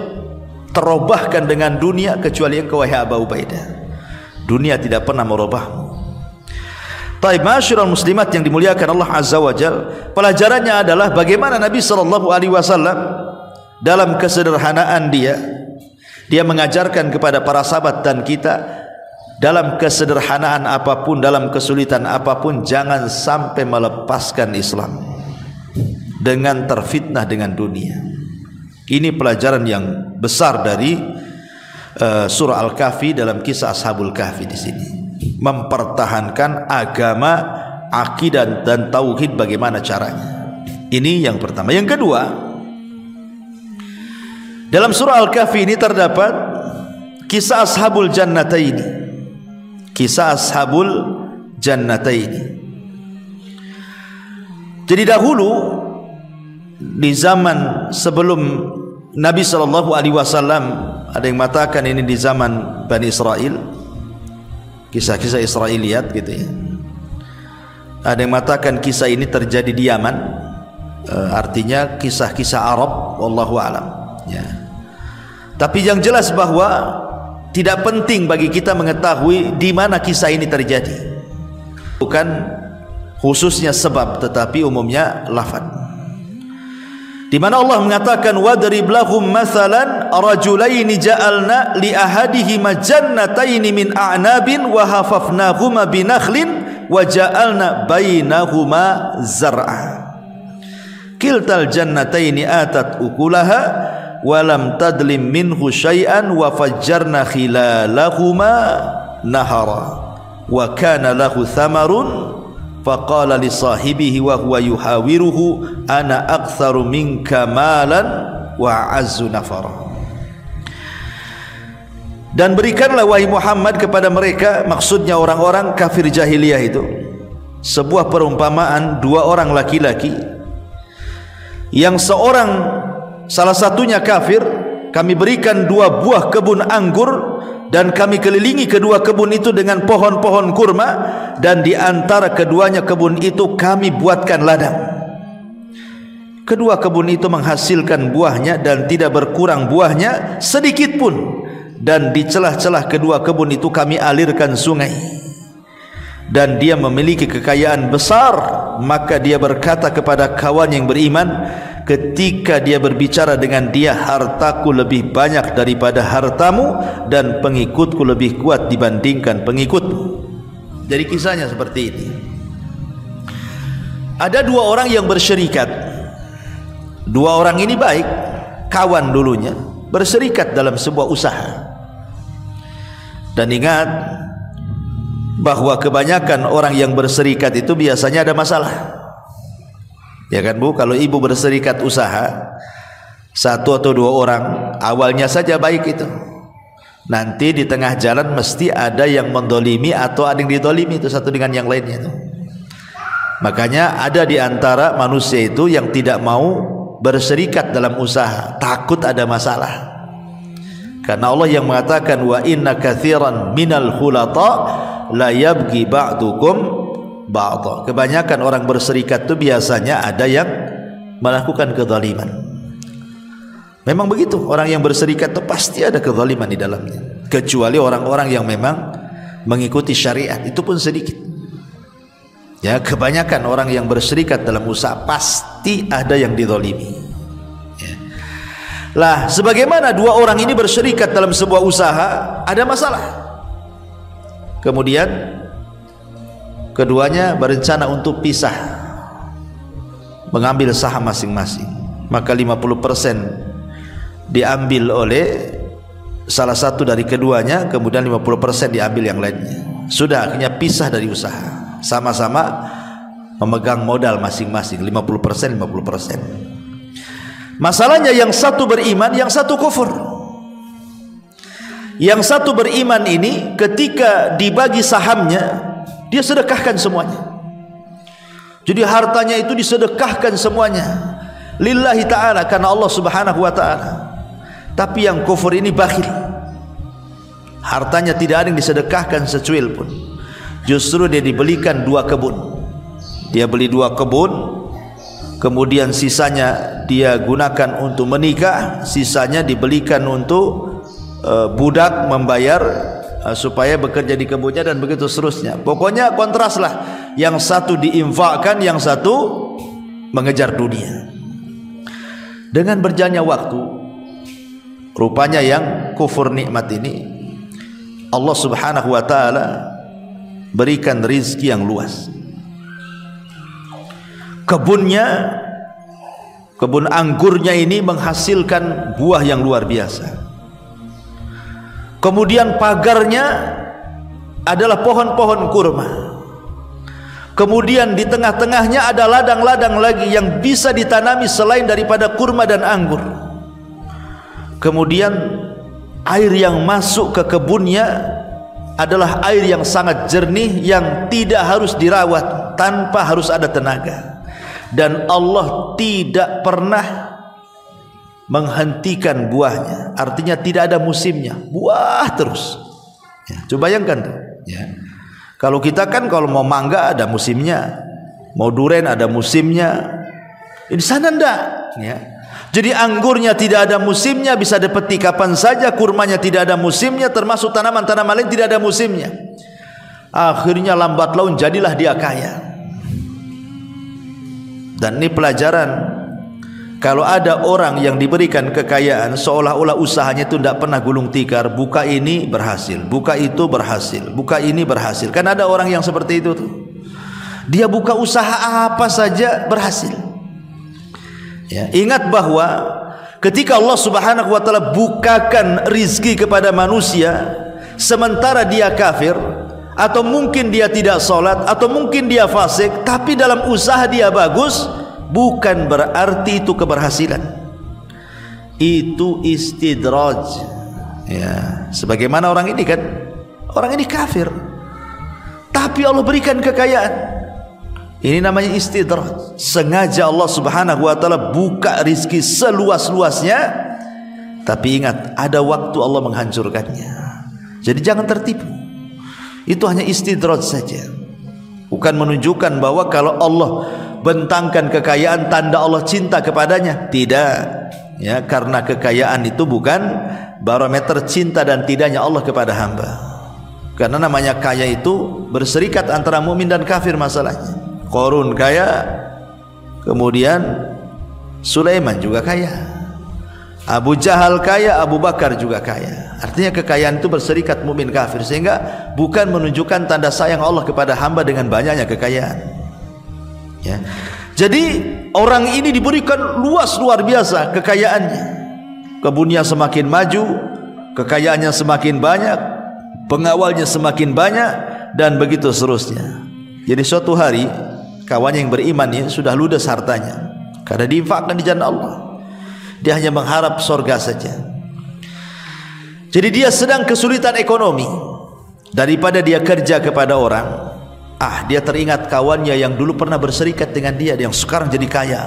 terubahkan dengan dunia kecuali engkau wahai Abu Ubaidah. Dunia tidak pernah merubahmu. Taib, masyarul muslimat yang dimuliakan Allah Azza wa Jal, pelajarannya adalah bagaimana Nabi SAW dalam kesederhanaan dia mengajarkan kepada para sahabat dan kita, dalam kesederhanaan apapun, dalam kesulitan apapun, jangan sampai melepaskan Islam dengan terfitnah dengan dunia. Ini pelajaran yang besar dari surah Al-Kahfi dalam kisah Ashabul Kahfi di sini. Mempertahankan agama, akidah dan tauhid bagaimana caranya. Ini yang pertama. Yang kedua, dalam surah Al-Kahfi ini terdapat kisah Ashabul Jannataini. Kisah Ashabul Jannataini. Jadi dahulu di zaman sebelum Nabi SAW, ada yang mengatakan ini di zaman Bani Israel, kisah-kisah Israiliyat gitu ya. Ada yang mengatakan kisah ini terjadi di Yaman, artinya kisah-kisah Arab, wallahu alam ya. Tapi yang jelas bahwa tidak penting bagi kita mengetahui di mana kisah ini terjadi, bukan khususnya sebab tetapi umumnya lafaz, di mana Allah mengatakan, wadrib lahum mathalan rajulaini ja'alna li ahadihima jannataini min a'nabin wa hafafnahuma binakhlin wa ja'alna bainahuma zar'a kiltal jannataini atat ukulaha walam tadlim minhu syai'an wa fajjarna khilalahuma nahara wa kana lahu thamarun faqala li sahibihi wa huwa yuhawiruhu ana aktsaru minka malan wa a'azzu nafara. Dan berikanlah wahai Muhammad kepada mereka, maksudnya orang-orang kafir jahiliyah itu, sebuah perumpamaan dua orang laki-laki yang salah satunya kafir. Kami berikan dua buah kebun anggur dan kami kelilingi kedua kebun itu dengan pohon-pohon kurma, dan di antara keduanya kebun itu kami buatkan ladang. Kedua kebun itu menghasilkan buahnya dan tidak berkurang buahnya sedikit pun, dan di celah-celah kedua kebun itu kami alirkan sungai. Dan dia memiliki kekayaan besar, maka dia berkata kepada kawan yang beriman ketika dia berbicara dengan dia, hartaku lebih banyak daripada hartamu dan pengikutku lebih kuat dibandingkan pengikutmu. Jadi kisahnya seperti ini. Ada dua orang yang berserikat. Dua orang ini baik, kawan dulunya, berserikat dalam sebuah usaha. Dan ingat bahwa kebanyakan orang yang berserikat itu biasanya ada masalah, ya kan Bu? Kalau ibu berserikat usaha, satu atau dua orang, awalnya saja baik itu, nanti di tengah jalan mesti ada yang mendolimi atau ada yang didolimi itu satu dengan yang lainnya itu. Makanya ada di antara manusia itu yang tidak mau berserikat dalam usaha, takut ada masalah. Karena Allah yang mengatakan, wa inna katsiran minal khulata la yabghi ba'dukum ba'dha. Kebanyakan orang berserikat itu biasanya ada yang melakukan kezaliman. Memang begitu, orang yang berserikat itu pasti ada kezaliman di dalamnya. kecuali orang-orang yang memang mengikuti syariat, itu pun sedikit. Ya, kebanyakan orang yang berserikat dalam usaha pasti ada yang dizalimi. Ya. Lah, sebagaimana dua orang ini berserikat dalam sebuah usaha, ada masalah. Kemudian keduanya berencana untuk pisah, mengambil saham masing-masing. Maka 50% diambil oleh salah satu dari keduanya, kemudian 50% diambil yang lainnya. Sudah, akhirnya pisah dari usaha. Sama-sama memegang modal masing-masing 50%. Masalahnya yang satu beriman, yang satu kufur. Yang satu beriman ini ketika dibagi sahamnya, dia sedekahkan semuanya. Jadi hartanya itu disedekahkan semuanya lillahi ta'ala, karena Allah subhanahu wa ta'ala. Tapi yang kufur ini bakhil, hartanya tidak ada yang disedekahkan secuil pun. Justru dia dibelikan 2 kebun. Dia beli 2 kebun, kemudian sisanya dia gunakan untuk menikah, sisanya dibelikan untuk budak membayar supaya bekerja di kebunnya, dan begitu seterusnya. Pokoknya kontras lah, yang satu diinfakkan, yang satu mengejar dunia. Dengan berjalannya waktu, rupanya yang kufur nikmat ini Allah subhanahu wa ta'ala berikan rizki yang luas. Kebunnya, kebun anggurnya ini menghasilkan buah yang luar biasa. Kemudian pagarnya adalah pohon-pohon kurma. Kemudian di tengah-tengahnya ada ladang-ladang lagi yang bisa ditanami selain daripada kurma dan anggur. Kemudian air yang masuk ke kebunnya adalah air yang sangat jernih, yang tidak harus dirawat, tanpa harus ada tenaga. Dan Allah tidak pernah menghentikan buahnya, artinya tidak ada musimnya, buah terus. Ya, coba bayangkan tuh. Ya. Kalau kita kan kalau mau mangga ada musimnya, mau duren ada musimnya. Di sana enggak. Ya. Jadi anggurnya tidak ada musimnya, bisa dipetik kapan saja. Kurmanya tidak ada musimnya, termasuk tanaman-tanaman lain tidak ada musimnya. Akhirnya lambat laun jadilah dia kaya. Dan ini pelajaran, kalau ada orang yang diberikan kekayaan seolah-olah usahanya itu tidak pernah gulung tikar, buka ini berhasil, buka itu berhasil, buka ini berhasil. Kan ada orang yang seperti itu tuh. Dia buka usaha apa saja berhasil. Ya, ingat bahwa ketika Allah subhanahu wa ta'ala bukakan rizki kepada manusia, sementara dia kafir, atau mungkin dia tidak sholat, atau mungkin dia fasik, tapi dalam usaha dia bagus, bukan berarti itu keberhasilan. Itu istidraj. Ya, sebagaimana orang ini kan, orang ini kafir, tapi Allah berikan kekayaan. Ini namanya istidraj. Sengaja Allah subhanahu wa ta'ala buka rizki seluas-luasnya, tapi ingat, ada waktu Allah menghancurkannya. Jadi jangan tertipu. Itu hanya istidraj saja, bukan menunjukkan bahwa kalau Allah bentangkan kekayaan tanda Allah cinta kepadanya. Tidak. Ya, karena kekayaan itu bukan barometer cinta dan tidaknya Allah kepada hamba. Karena namanya kaya itu berserikat antara mukmin dan kafir masalahnya. Qarun kaya, kemudian Sulaiman juga kaya, Abu Jahal kaya, Abu Bakar juga kaya. Artinya kekayaan itu berserikat mukmin kafir, sehingga bukan menunjukkan tanda sayang Allah kepada hamba dengan banyaknya kekayaan. Ya. Jadi orang ini diberikan luas luar biasa kekayaannya. Kebunnya semakin maju, kekayaannya semakin banyak, pengawalnya semakin banyak, dan begitu seterusnya. Jadi suatu hari kawannya yang beriman ini sudah ludes hartanya karena diinfakkan di jalan Allah. Dia hanya mengharap surga saja. Jadi dia sedang kesulitan ekonomi. Daripada dia kerja kepada orang, dia teringat kawannya yang dulu pernah berserikat dengan dia, yang sekarang jadi kaya.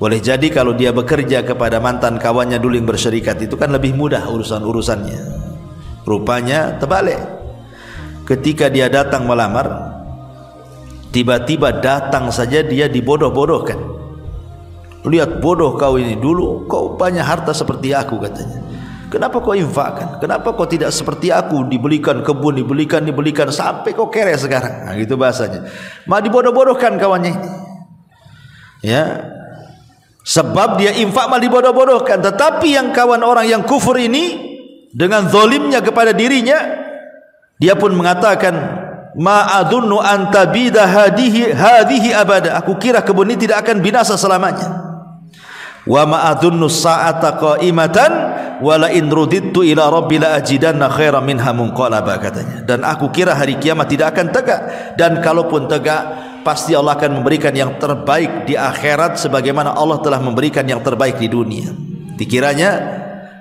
Boleh jadi kalau dia bekerja kepada mantan kawannya dulu yang berserikat, itu kan lebih mudah urusan-urusannya. Rupanya terbalik. Ketika dia datang melamar, tiba-tiba datang saja dia dibodoh-bodohkan. Lihat bodoh kau ini, dulu kau banyak harta seperti aku, katanya. Kenapa kau infakkan? Kenapa kau tidak seperti aku, dibelikan kebun, dibelikan sampai kau kere sekarang? Nah, gitu bahasanya. Mah dibodoh-bodohkan kawannya ini. Ya. Sebab dia infak mah dibodoh-bodohkan. Tetapi yang kawan orang yang kufur ini dengan zalimnya kepada dirinya, dia pun mengatakan, ma adunnu an tabida hadhihi abada. Aku kira kebun ini tidak akan binasa selamanya. Wa ma adunnu sa'ata qa'imatan wa la in rudidtu ila rabbi la ajidanna khairan minha munqalaba, katanya. Dan aku kira hari kiamat tidak akan tegak, dan kalaupun tegak pasti Allah akan memberikan yang terbaik di akhirat sebagaimana Allah telah memberikan yang terbaik di dunia. Dikiranya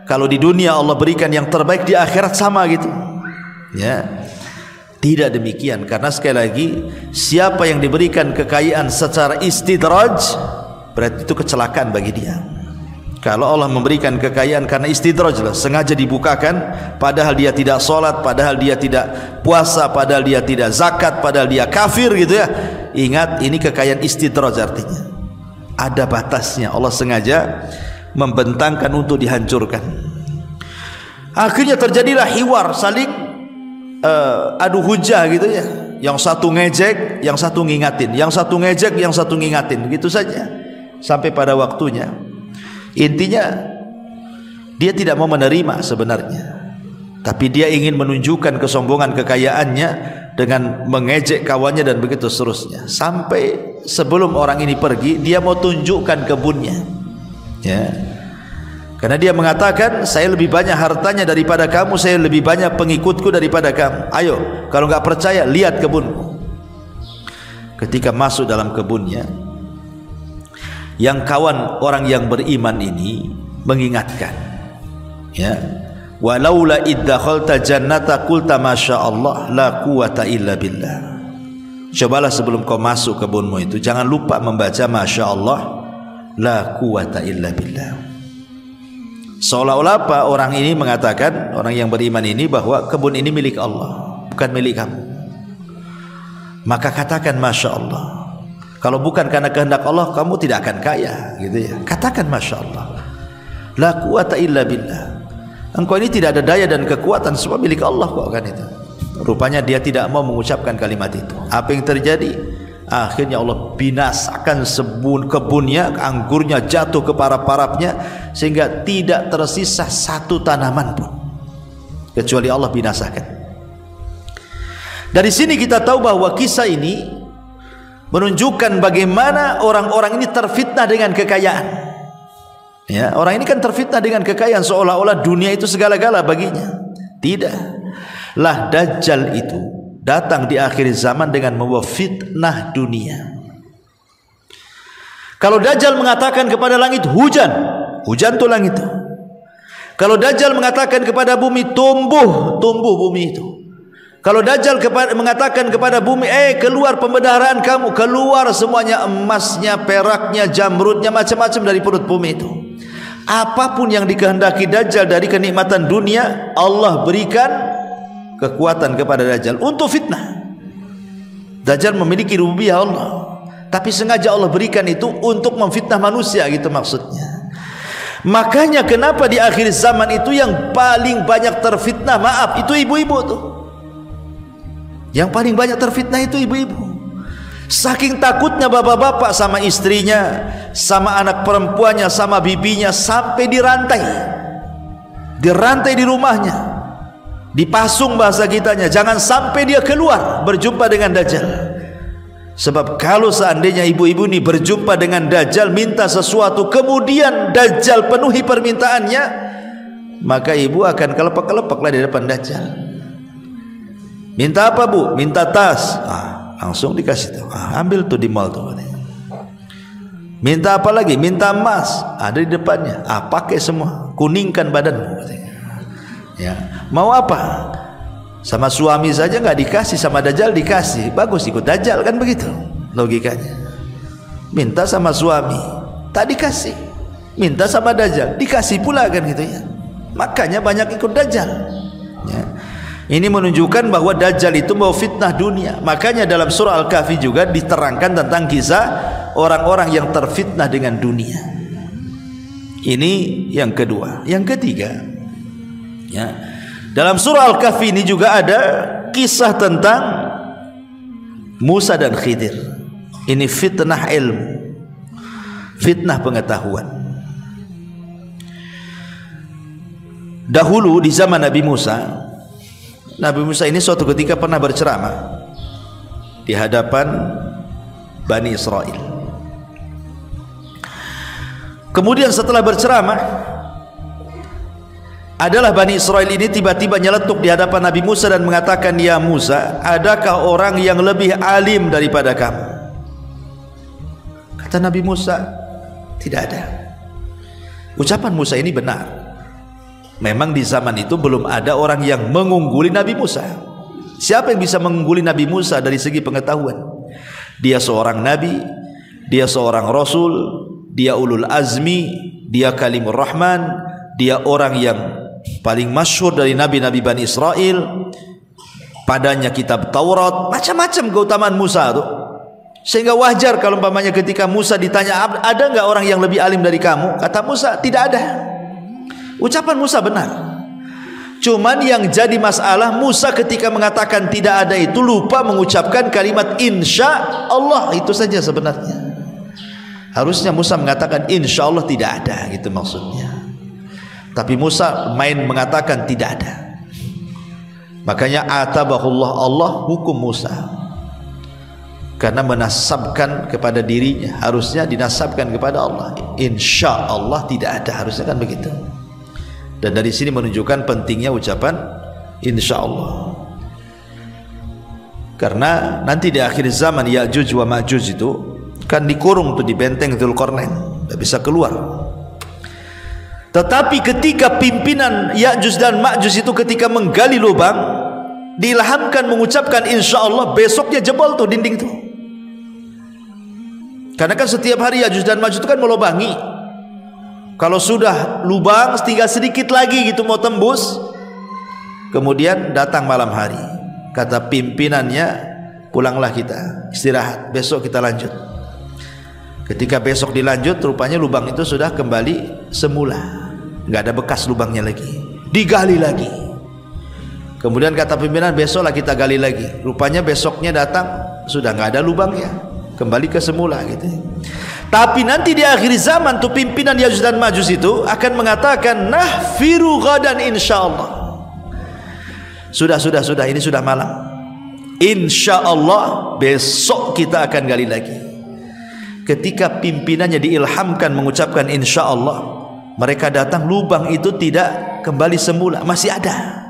kalau di dunia Allah berikan yang terbaik, di akhirat sama gitu. Ya. Tidak demikian, karena sekali lagi siapa yang diberikan kekayaan secara istidraj, berarti itu kecelakaan bagi dia. Kalau Allah memberikan kekayaan karena istidraj, sengaja dibukakan, padahal dia tidak sholat, padahal dia tidak puasa, padahal dia tidak zakat, padahal dia kafir gitu ya. Ingat, ini kekayaan istidraj, artinya ada batasnya. Allah sengaja membentangkan untuk dihancurkan. Akhirnya terjadilah hiwar, saling adu hujah gitu ya. Yang satu ngejek, yang satu ngingatin, yang satu ngejek, yang satu ngingatin, gitu saja sampai pada waktunya. Intinya dia tidak mau menerima sebenarnya, tapi dia ingin menunjukkan kesombongan kekayaannya dengan mengejek kawannya dan begitu seterusnya. Sampai sebelum orang ini pergi, dia mau tunjukkan kebunnya, ya. Karena dia mengatakan, saya lebih banyak hartanya daripada kamu, saya lebih banyak pengikutku daripada kamu. Ayo, kalau nggak percaya, lihat kebunku. Ketika masuk dalam kebunnya, yang kawan orang yang beriman ini mengingatkan, ya, walaula iddakhalta jannata qulta masyaallah la quwata illa billah. Cobalah sebelum kau masuk kebunmu itu, jangan lupa membaca masyaallah la quwata illa billah. Seolah-olah apa, orang ini mengatakan, orang yang beriman ini, bahwa kebun ini milik Allah, bukan milik kamu. Maka katakan masyaallah. Kalau bukan karena kehendak Allah, kamu tidak akan kaya, gitu ya. Katakan masya Allah, la quwata illa billah. Engkau ini tidak ada daya dan kekuatan, semua milik Allah kok, kan itu. Rupanya dia tidak mau mengucapkan kalimat itu. Apa yang terjadi? Akhirnya Allah binasakan kebunnya, anggurnya jatuh ke parap-parapnya, sehingga tidak tersisa satu tanaman pun, kecuali Allah binasakan. Dari sini kita tahu bahwa kisah ini menunjukkan bagaimana orang-orang ini terfitnah dengan kekayaan. Ya, orang ini kan terfitnah dengan kekayaan, seolah-olah dunia itu segala-gala baginya. Tidak. Lah Dajjal itu datang di akhir zaman dengan membawa fitnah dunia. Kalau Dajjal mengatakan kepada langit hujan, hujan tuh langit itu. Kalau Dajjal mengatakan kepada bumi tumbuh, tumbuh bumi itu. Kalau Dajjal mengatakan kepada bumi, keluar pembendaharaan kamu, keluar semuanya, emasnya, peraknya, jamrudnya, macam-macam dari perut bumi itu. Apapun yang dikehendaki Dajjal dari kenikmatan dunia, Allah berikan kekuatan kepada Dajjal untuk fitnah. Dajjal memiliki rububiyah Allah, tapi sengaja Allah berikan itu untuk memfitnah manusia, gitu maksudnya. Makanya kenapa di akhir zaman itu yang paling banyak terfitnah, maaf, itu ibu-ibu tuh. Yang paling banyak terfitnah itu ibu-ibu. Saking takutnya bapak-bapak sama istrinya, sama anak perempuannya, sama bibinya, sampai dirantai. Dirantai di rumahnya, dipasung bahasa kitanya, jangan sampai dia keluar berjumpa dengan Dajjal. Sebab kalau seandainya ibu-ibu ini berjumpa dengan Dajjal, minta sesuatu, kemudian Dajjal penuhi permintaannya, maka ibu akan kelepek-kelepeklah di depan Dajjal. Minta apa bu? Minta tas. Langsung dikasih tuh. Ambil tuh di mall tuh. Minta apa lagi? Minta emas. Ada di depannya. Pakai semua. Kuningkan badanmu. Ya. Mau apa? Sama suami saja nggak dikasih, sama Dajjal dikasih. Bagus, ikut Dajjal, kan begitu logikanya. Minta sama suami, tak dikasih. Minta sama Dajjal, dikasih pula, kan gitu ya. Makanya banyak ikut Dajjal. Ya. Ini menunjukkan bahwa Dajjal itu mau fitnah dunia. Makanya dalam surah Al-Kahfi juga diterangkan tentang kisah orang-orang yang terfitnah dengan dunia. Ini yang kedua. Yang ketiga, Ya. Dalam surah Al-Kahfi ini juga ada kisah tentang Musa dan Khidir. Ini fitnah ilmu, fitnah pengetahuan. Dahulu di zaman Nabi Musa ini suatu ketika pernah berceramah di hadapan Bani Israel. Kemudian setelah berceramah, adalah Bani Israel ini tiba-tiba nyeletuk di hadapan Nabi Musa dan mengatakan, "Ya Musa, adakah orang yang lebih alim daripada kamu?" Kata Nabi Musa, "Tidak ada." Ucapan Musa ini benar. Memang di zaman itu belum ada orang yang mengungguli Nabi Musa. Siapa yang bisa mengungguli Nabi Musa dari segi pengetahuan? Dia seorang nabi, dia seorang rasul, dia ulul azmi, dia kalimur rahman, dia orang yang paling masyhur dari nabi-nabi Bani Israel, padanya kitab Taurat, macam-macam keutamaan Musa itu. Sehingga wajar kalau umpamanya ketika Musa ditanya, ada enggak orang yang lebih alim dari kamu? Kata Musa, tidak ada. Ucapan Musa benar. Cuman yang jadi masalah, Musa ketika mengatakan tidak ada itu lupa mengucapkan kalimat insya Allah. Itu saja sebenarnya. Harusnya Musa mengatakan insya Allah tidak ada, gitu maksudnya. Tapi Musa main mengatakan tidak ada. Makanya atabahullah, Allah hukum Musa karena menasabkan kepada dirinya. Harusnya dinasabkan kepada Allah. Insya Allah tidak ada, harusnya kan begitu. Dan dari sini menunjukkan pentingnya ucapan insya Allah. Karena nanti di akhir zaman Ya'juj wa Ma'juj itu kan dikurung tuh di benteng Dzulqarnain, tidak bisa keluar. Tetapi ketika pimpinan Ya'juj dan Ma'juj itu ketika menggali lubang, diilhamkan mengucapkan insya Allah, besoknya jebol tuh dinding tuh. Karena kan setiap hari Ya'juj dan Ma'juj itu kan melubangi. Kalau sudah lubang tinggal sedikit lagi gitu mau tembus, kemudian datang malam hari, kata pimpinannya, pulanglah kita, istirahat, besok kita lanjut. Ketika besok dilanjut, rupanya lubang itu sudah kembali semula, nggak ada bekas lubangnya lagi, digali lagi. Kemudian kata pimpinan, besoklah kita gali lagi. Rupanya besoknya datang sudah nggak ada lubangnya, kembali ke semula gitu. Tapi nanti di akhir zaman tuh pimpinan Ya'juj dan Ma'juj itu akan mengatakan, nahfiru ghadan insyaallah. Sudah, ini sudah malam. Insyaallah besok kita akan gali lagi. Ketika pimpinannya diilhamkan mengucapkan insyaallah, mereka datang, lubang itu tidak kembali semula, masih ada.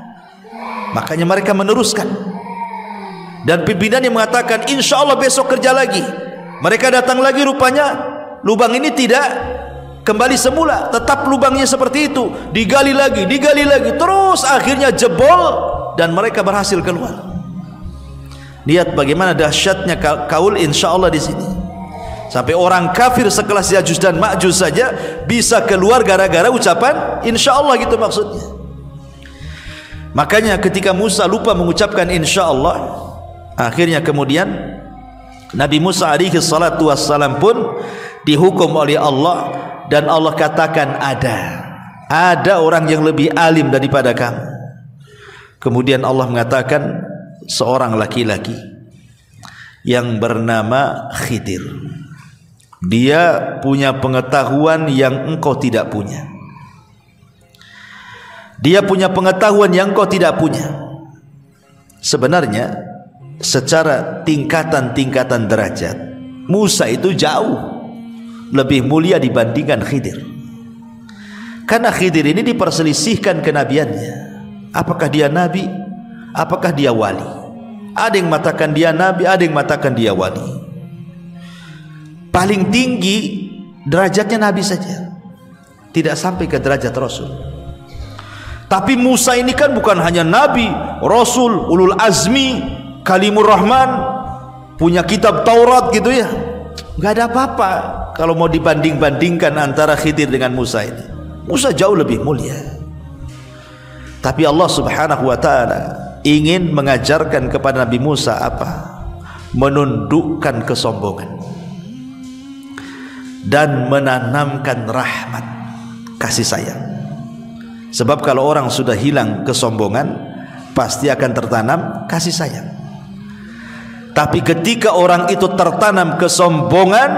Makanya mereka meneruskan. Dan pimpinannya mengatakan, insyaallah besok kerja lagi. Mereka datang lagi, rupanya lubang ini tidak kembali semula, tetap lubangnya seperti itu, digali lagi, terus akhirnya jebol dan mereka berhasil keluar. Lihat bagaimana dahsyatnya kaul insyaallah di sini. Sampai orang kafir sekelas Ya'juj dan Ma'juj saja bisa keluar gara-gara ucapan insyaallah, gitu maksudnya. Makanya ketika Musa lupa mengucapkan insyaallah, akhirnya kemudian Nabi Musa alaihi salatu wassalam pun dihukum oleh Allah, dan Allah katakan ada orang yang lebih alim daripada kamu. Kemudian Allah mengatakan seorang laki-laki yang bernama Khidir, dia punya pengetahuan yang engkau tidak punya. Dia punya pengetahuan yang engkau tidak punya. Sebenarnya secara tingkatan-tingkatan derajat, Musa itu jauh lebih mulia dibandingkan Khidir. Karena Khidir ini diperselisihkan kenabiannya. Apakah dia nabi? Apakah dia wali? Ada yang mengatakan dia nabi, ada yang mengatakan dia wali. Paling tinggi derajatnya nabi saja, tidak sampai ke derajat rasul. Tapi Musa ini kan bukan hanya nabi, rasul, ulul azmi, kalimur rahman, punya kitab Taurat gitu ya. Nggak ada apa-apa kalau mau dibanding-bandingkan antara Khidir dengan Musa ini. Musa jauh lebih mulia. Tapi Allah subhanahu wa ta'ala ingin mengajarkan kepada Nabi Musa apa? Menundukkan kesombongan dan menanamkan rahmat, kasih sayang. Sebab kalau orang sudah hilang kesombongan, pasti akan tertanam kasih sayang. Tapi ketika orang itu tertanam kesombongan,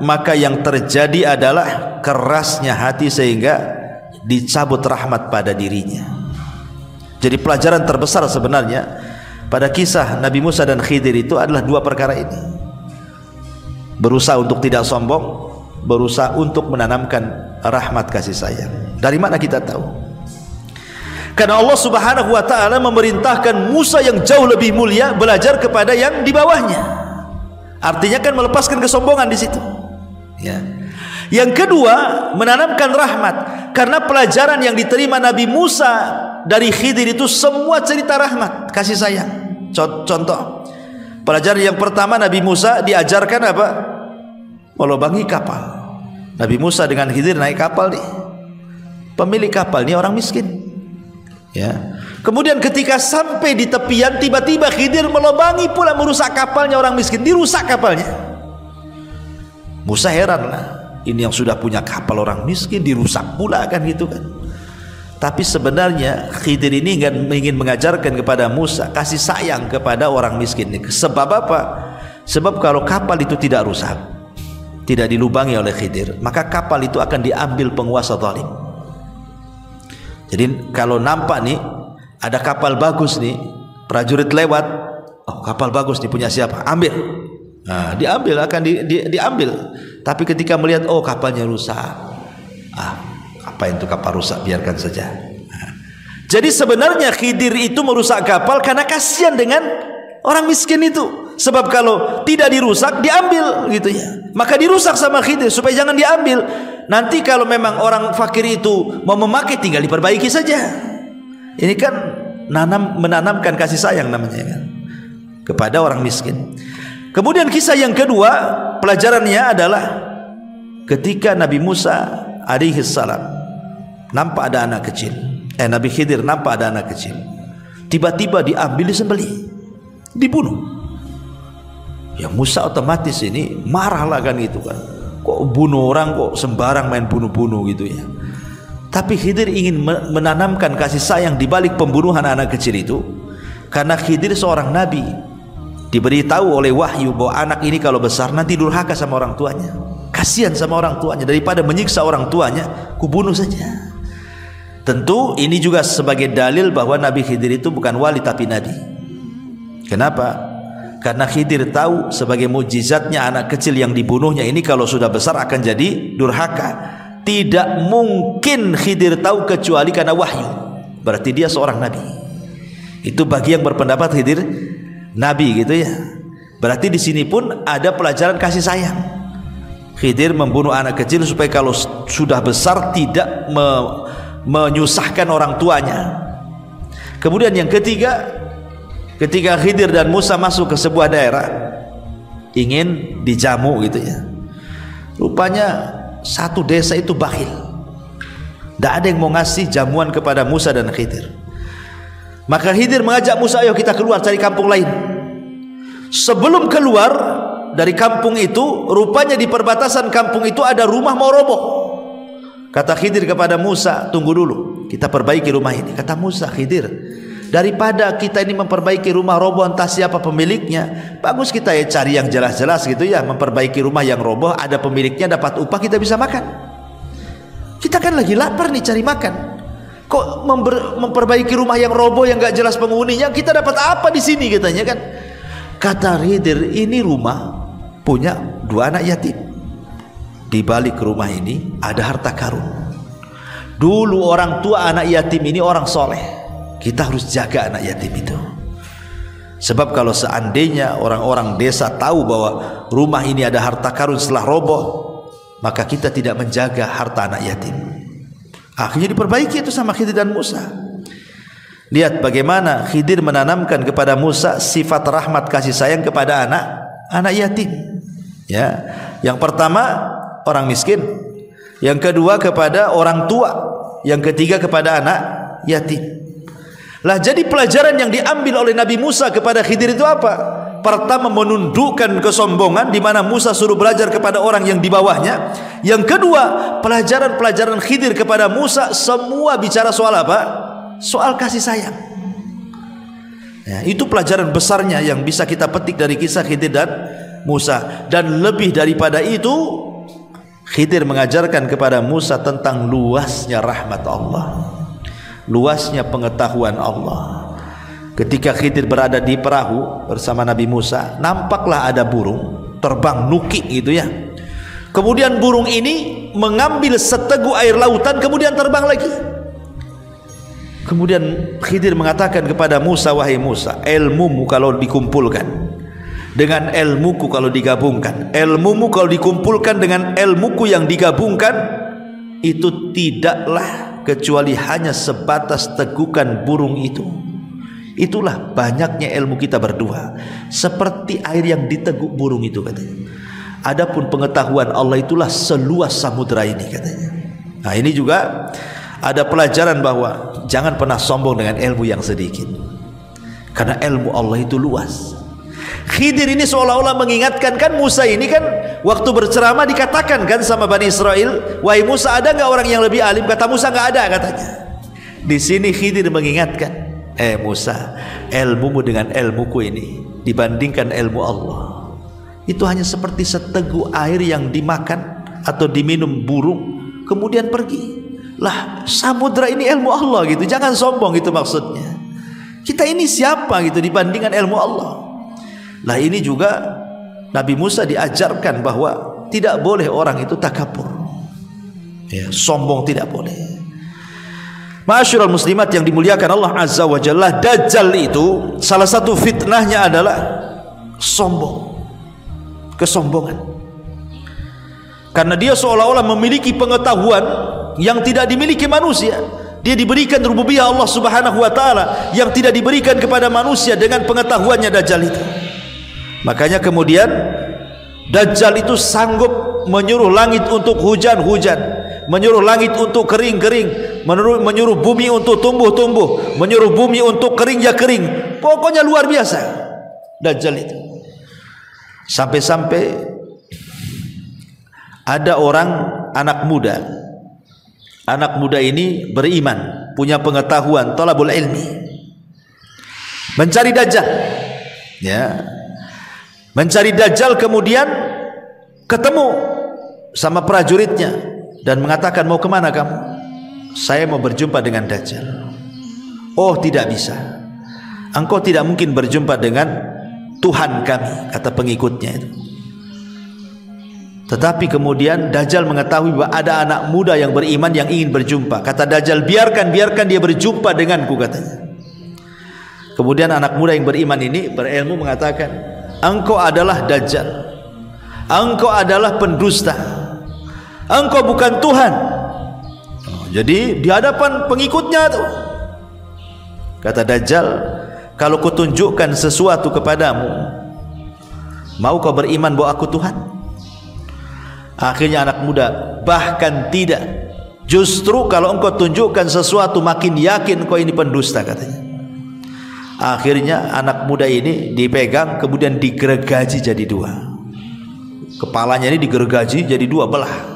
maka yang terjadi adalah kerasnya hati sehingga dicabut rahmat pada dirinya. Jadi pelajaran terbesar sebenarnya pada kisah Nabi Musa dan Khidir itu adalah dua perkara ini. Berusaha untuk tidak sombong, berusaha untuk menanamkan rahmat kasih sayang. Dari mana kita tahu? Karena Allah Subhanahu wa taala memerintahkan Musa yang jauh lebih mulia belajar kepada yang di bawahnya. Artinya kan melepaskan kesombongan di situ. Ya. Yang kedua, menanamkan rahmat, karena pelajaran yang diterima Nabi Musa dari Khidir itu semua cerita rahmat, kasih sayang. Contoh, pelajaran yang pertama, Nabi Musa diajarkan apa? Melubangi kapal. Nabi Musa dengan Khidir naik kapal nih. Pemilik kapal ini orang miskin. Ya. Kemudian ketika sampai di tepian, tiba-tiba Khidir melubangi pula, merusak kapalnya orang miskin, dirusak kapalnya. Musa heran lah, ini yang sudah punya kapal orang miskin dirusak pula kan gitu kan. Tapi sebenarnya Khidir ini ingin mengajarkan kepada Musa kasih sayang kepada orang miskin. Sebab apa? Sebab kalau kapal itu tidak rusak, tidak dilubangi oleh Khidir, maka kapal itu akan diambil penguasa zalim. Jadi kalau nampak nih ada kapal bagus nih, prajurit lewat, oh kapal bagus nih punya siapa? Ambil. Nah, diambil, akan diambil. Tapi ketika melihat oh kapalnya rusak, apa itu kapal rusak, biarkan saja. Nah, jadi sebenarnya Khidir itu merusak kapal karena kasihan dengan orang miskin itu. Sebab kalau tidak dirusak diambil gitu ya. Maka dirusak sama Khidir supaya jangan diambil. Nanti kalau memang orang fakir itu mau memakai, tinggal diperbaiki saja. Ini kan menanamkan kasih sayang namanya kan, kepada orang miskin. Kemudian kisah yang kedua, pelajarannya adalah ketika Nabi Musa alaihi salam nampak ada anak kecil, Nabi Khidir nampak ada anak kecil, tiba-tiba diambil, disembelih, dibunuh. Ya Musa otomatis ini marah lah kan gitu kan, kok bunuh orang, kok sembarang main bunuh-bunuh gitu ya. Tapi Khidir ingin menanamkan kasih sayang di balik pembunuhan anak kecil itu, karena Khidir seorang nabi, diberitahu oleh wahyu bahwa anak ini kalau besar nanti durhaka sama orang tuanya, kasihan sama orang tuanya, daripada menyiksa orang tuanya, kubunuh saja. Tentu ini juga sebagai dalil bahwa Nabi Khidir itu bukan wali tapi nabi. Kenapa? Karena Khidir tahu sebagai mukjizatnya anak kecil yang dibunuhnya ini kalau sudah besar akan jadi durhaka. Tidak mungkin Khidir tahu kecuali karena wahyu. Berarti dia seorang nabi. Itu bagi yang berpendapat Khidir nabi gitu ya. Berarti di sini pun ada pelajaran kasih sayang. Khidir membunuh anak kecil supaya kalau sudah besar tidak menyusahkan orang tuanya. Kemudian yang ketiga, ketika Khidir dan Musa masuk ke sebuah daerah ingin dijamu gitu ya, rupanya satu desa itu bakhil, tidak ada yang mau ngasih jamuan kepada Musa dan Khidir. Maka Khidir mengajak Musa, ayo kita keluar cari kampung lain. Sebelum keluar dari kampung itu, rupanya di perbatasan kampung itu ada rumah mau roboh. Kata Khidir kepada Musa, tunggu dulu, kita perbaiki rumah ini. Kata Musa, Khidir, daripada kita ini memperbaiki rumah roboh entah siapa pemiliknya, bagus kita ya cari yang jelas-jelas gitu ya, memperbaiki rumah yang roboh, ada pemiliknya, dapat upah, kita bisa makan. Kita kan lagi lapar nih, cari makan. Kok memperbaiki rumah yang roboh yang gak jelas penghuninya, kita dapat apa di sini katanya kan? Kata Khidir, ini rumah punya dua anak yatim. Di balik rumah ini ada harta karun. Dulu orang tua anak yatim ini orang soleh. Kita harus jaga anak yatim itu. Sebab kalau seandainya orang-orang desa tahu bahwa rumah ini ada harta karun setelah roboh, maka kita tidak menjaga harta anak yatim. Akhirnya diperbaiki itu sama Khidir dan Musa. Lihat bagaimana Khidir menanamkan kepada Musa sifat rahmat kasih sayang kepada anak yatim. Ya, yang pertama orang miskin, yang kedua kepada orang tua, yang ketiga kepada anak yatim. Lah jadi pelajaran yang diambil oleh Nabi Musa kepada Khidir itu apa? pertama menundukkan kesombongan, di mana Musa suruh belajar kepada orang yang di bawahnya. Yang kedua, pelajaran-pelajaran Khidir kepada Musa semua bicara soal apa? Soal kasih sayang. Ya, itu pelajaran besarnya yang bisa kita petik dari kisah Khidir dan Musa. Dan lebih daripada itu, Khidir mengajarkan kepada Musa tentang luasnya rahmat Allah, luasnya pengetahuan Allah. Ketika Khidir berada di perahu bersama Nabi Musa, nampaklah ada burung terbang nukik gitu ya. Kemudian burung ini mengambil seteguk air lautan, kemudian terbang lagi. Kemudian Khidir mengatakan kepada Musa, wahai Musa, ilmumu kalau dikumpulkan dengan ilmuku kalau digabungkan, ilmumu kalau dikumpulkan dengan ilmuku yang digabungkan, itu tidaklah kecuali hanya sebatas tegukan burung itu. Itulah banyaknya ilmu kita berdua, seperti air yang diteguk burung itu katanya. Adapun pengetahuan Allah itulah seluas samudra ini katanya. Nah, ini juga ada pelajaran bahwa jangan pernah sombong dengan ilmu yang sedikit, karena ilmu Allah itu luas. Khidir ini seolah-olah mengingatkan, kan Musa ini kan waktu berceramah dikatakan kan sama Bani Israel, wahai Musa, ada nggak orang yang lebih alim? Kata Musa, nggak ada katanya. Di sini Khidir mengingatkan, Musa, ilmumu dengan ilmuku ini dibandingkan ilmu Allah, itu hanya seperti seteguk air yang dimakan atau diminum burung kemudian pergi. Lah, samudra ini ilmu Allah gitu, jangan sombong gitu maksudnya. Kita ini siapa gitu dibandingkan ilmu Allah. Lah, ini juga Nabi Musa diajarkan bahwa tidak boleh orang itu takabur, ya, sombong tidak boleh. Ma'asyiral muslimat yang dimuliakan Allah Azza wa Jalla, Dajjal itu salah satu fitnahnya adalah sombong, kesombongan. Karena dia seolah-olah memiliki pengetahuan yang tidak dimiliki manusia. Dia diberikan rububiyah Allah Subhanahu wa taala yang tidak diberikan kepada manusia dengan pengetahuannya Dajjal itu. Makanya kemudian Dajjal itu sanggup menyuruh langit untuk hujan-hujan, menyuruh langit untuk kering-kering, menyuruh bumi untuk tumbuh-tumbuh, menyuruh bumi untuk kering ya kering. Pokoknya luar biasa Dajjal itu. Sampai-sampai ada orang anak muda ini beriman, punya pengetahuan, thalabul ilmi, mencari Dajjal, ya, mencari Dajjal. Kemudian ketemu sama prajuritnya dan mengatakan, mau kemana kamu? Saya mau berjumpa dengan Dajjal. Oh, tidak bisa, engkau tidak mungkin berjumpa dengan Tuhan kami, kata pengikutnya itu. Tetapi kemudian Dajjal mengetahui bahwa ada anak muda yang beriman yang ingin berjumpa. Kata Dajjal, biarkan dia berjumpa denganku, katanya. Kemudian anak muda yang beriman ini berilmu mengatakan, engkau adalah Dajjal, engkau adalah pendusta, engkau bukan Tuhan. Jadi di hadapan pengikutnya tuh, kata Dajjal, kalau kutunjukkan sesuatu kepadamu, mau kau beriman bahwa aku Tuhan? Akhirnya anak muda, bahkan tidak, justru kalau engkau tunjukkan sesuatu makin yakin kau ini pendusta, katanya. Akhirnya anak muda ini dipegang, kemudian digergaji jadi dua. Kepalanya ini digergaji jadi dua belah,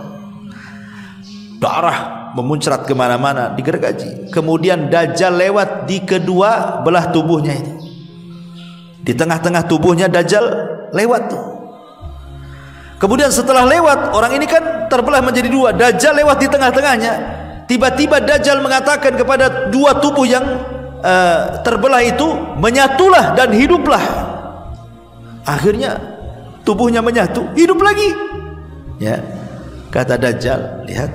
darah memuncrat kemana-mana, digergaji. Kemudian Dajjal lewat di kedua belah tubuhnya itu, di tengah-tengah tubuhnya Dajjal lewat tuh. Kemudian setelah lewat, orang ini kan terbelah menjadi dua, Dajjal lewat di tengah-tengahnya. Tiba-tiba Dajjal mengatakan kepada dua tubuh yang terbelah itu, menyatulah dan hiduplah. Akhirnya tubuhnya menyatu, hidup lagi. Ya, kata Dajjal, lihat,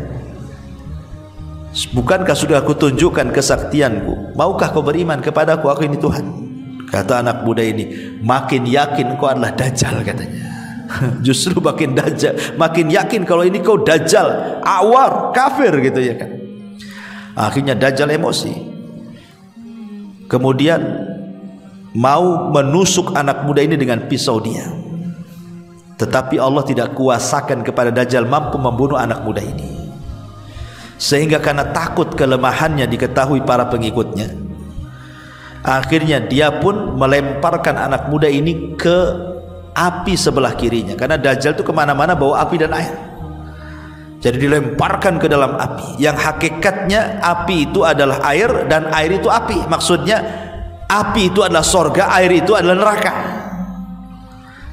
bukankah sudah aku tunjukkan kesaktianku? Maukah kau beriman kepadaku? Aku ini Tuhan. Kata anak muda ini, makin yakin kau adalah Dajjal, katanya. Justru makin yakin kalau ini kau Dajjal, awar, kafir gitu ya kan. Akhirnya Dajjal emosi, kemudian mau menusuk anak muda ini dengan pisau dia. Tetapi Allah tidak kuasakan kepada Dajjal mampu membunuh anak muda ini, sehingga karena takut kelemahannya diketahui para pengikutnya, Akhirnya dia pun melemparkan anak muda ini ke api sebelah kirinya, karena Dajjal itu kemana-mana bawa api dan air. Jadi dilemparkan ke dalam api, yang hakikatnya api itu adalah air dan air itu api. Maksudnya api itu adalah sorga, air itu adalah neraka.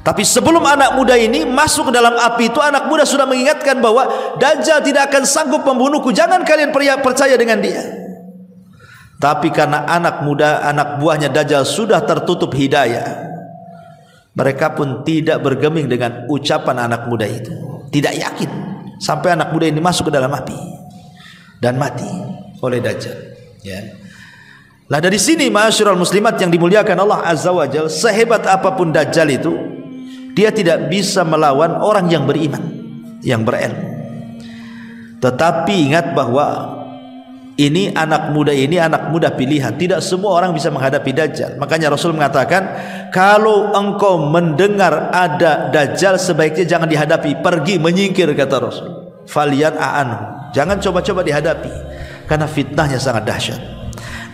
Tapi sebelum anak muda ini masuk ke dalam api itu, anak muda sudah mengingatkan bahwa Dajjal tidak akan sanggup membunuhku, jangan kalian percaya dengan dia. Tapi karena anak muda, anak buahnya Dajjal sudah tertutup hidayah, mereka pun tidak bergeming dengan ucapan anak muda itu, tidak yakin, sampai anak muda ini masuk ke dalam api dan mati oleh Dajjal, ya. Nah, dari sini ma'asyiral muslimat yang dimuliakan Allah Azza wa Jalla, sehebat apapun Dajjal itu, dia tidak bisa melawan orang yang beriman, yang berilmu. Tetapi ingat bahwa ini anak muda pilihan. Tidak semua orang bisa menghadapi Dajjal. Makanya Rasul mengatakan, kalau engkau mendengar ada Dajjal, sebaiknya jangan dihadapi, pergi, menyingkir, kata Rasul. Falian a'anhu, jangan coba-coba dihadapi, karena fitnahnya sangat dahsyat.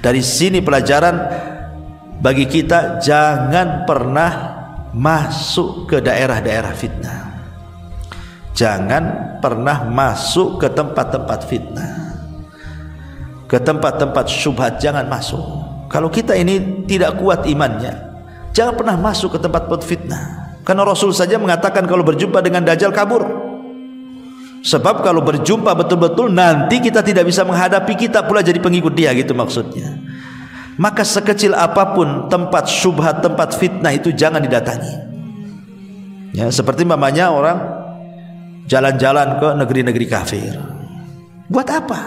Dari sini pelajaran bagi kita, jangan pernah masuk ke daerah-daerah fitnah. Jangan pernah masuk ke tempat-tempat fitnah, ke tempat-tempat syubhat, jangan masuk. Kalau kita ini tidak kuat imannya, jangan pernah masuk ke tempat fitnah. Karena Rasul saja mengatakan kalau berjumpa dengan Dajjal kabur. Sebab kalau berjumpa betul-betul, nanti kita tidak bisa menghadapi, kita pula jadi pengikut dia, gitu maksudnya. Maka sekecil apapun tempat syubhat, tempat fitnah itu jangan didatangi. Ya, seperti mamanya orang jalan-jalan ke negeri-negeri kafir. Buat apa?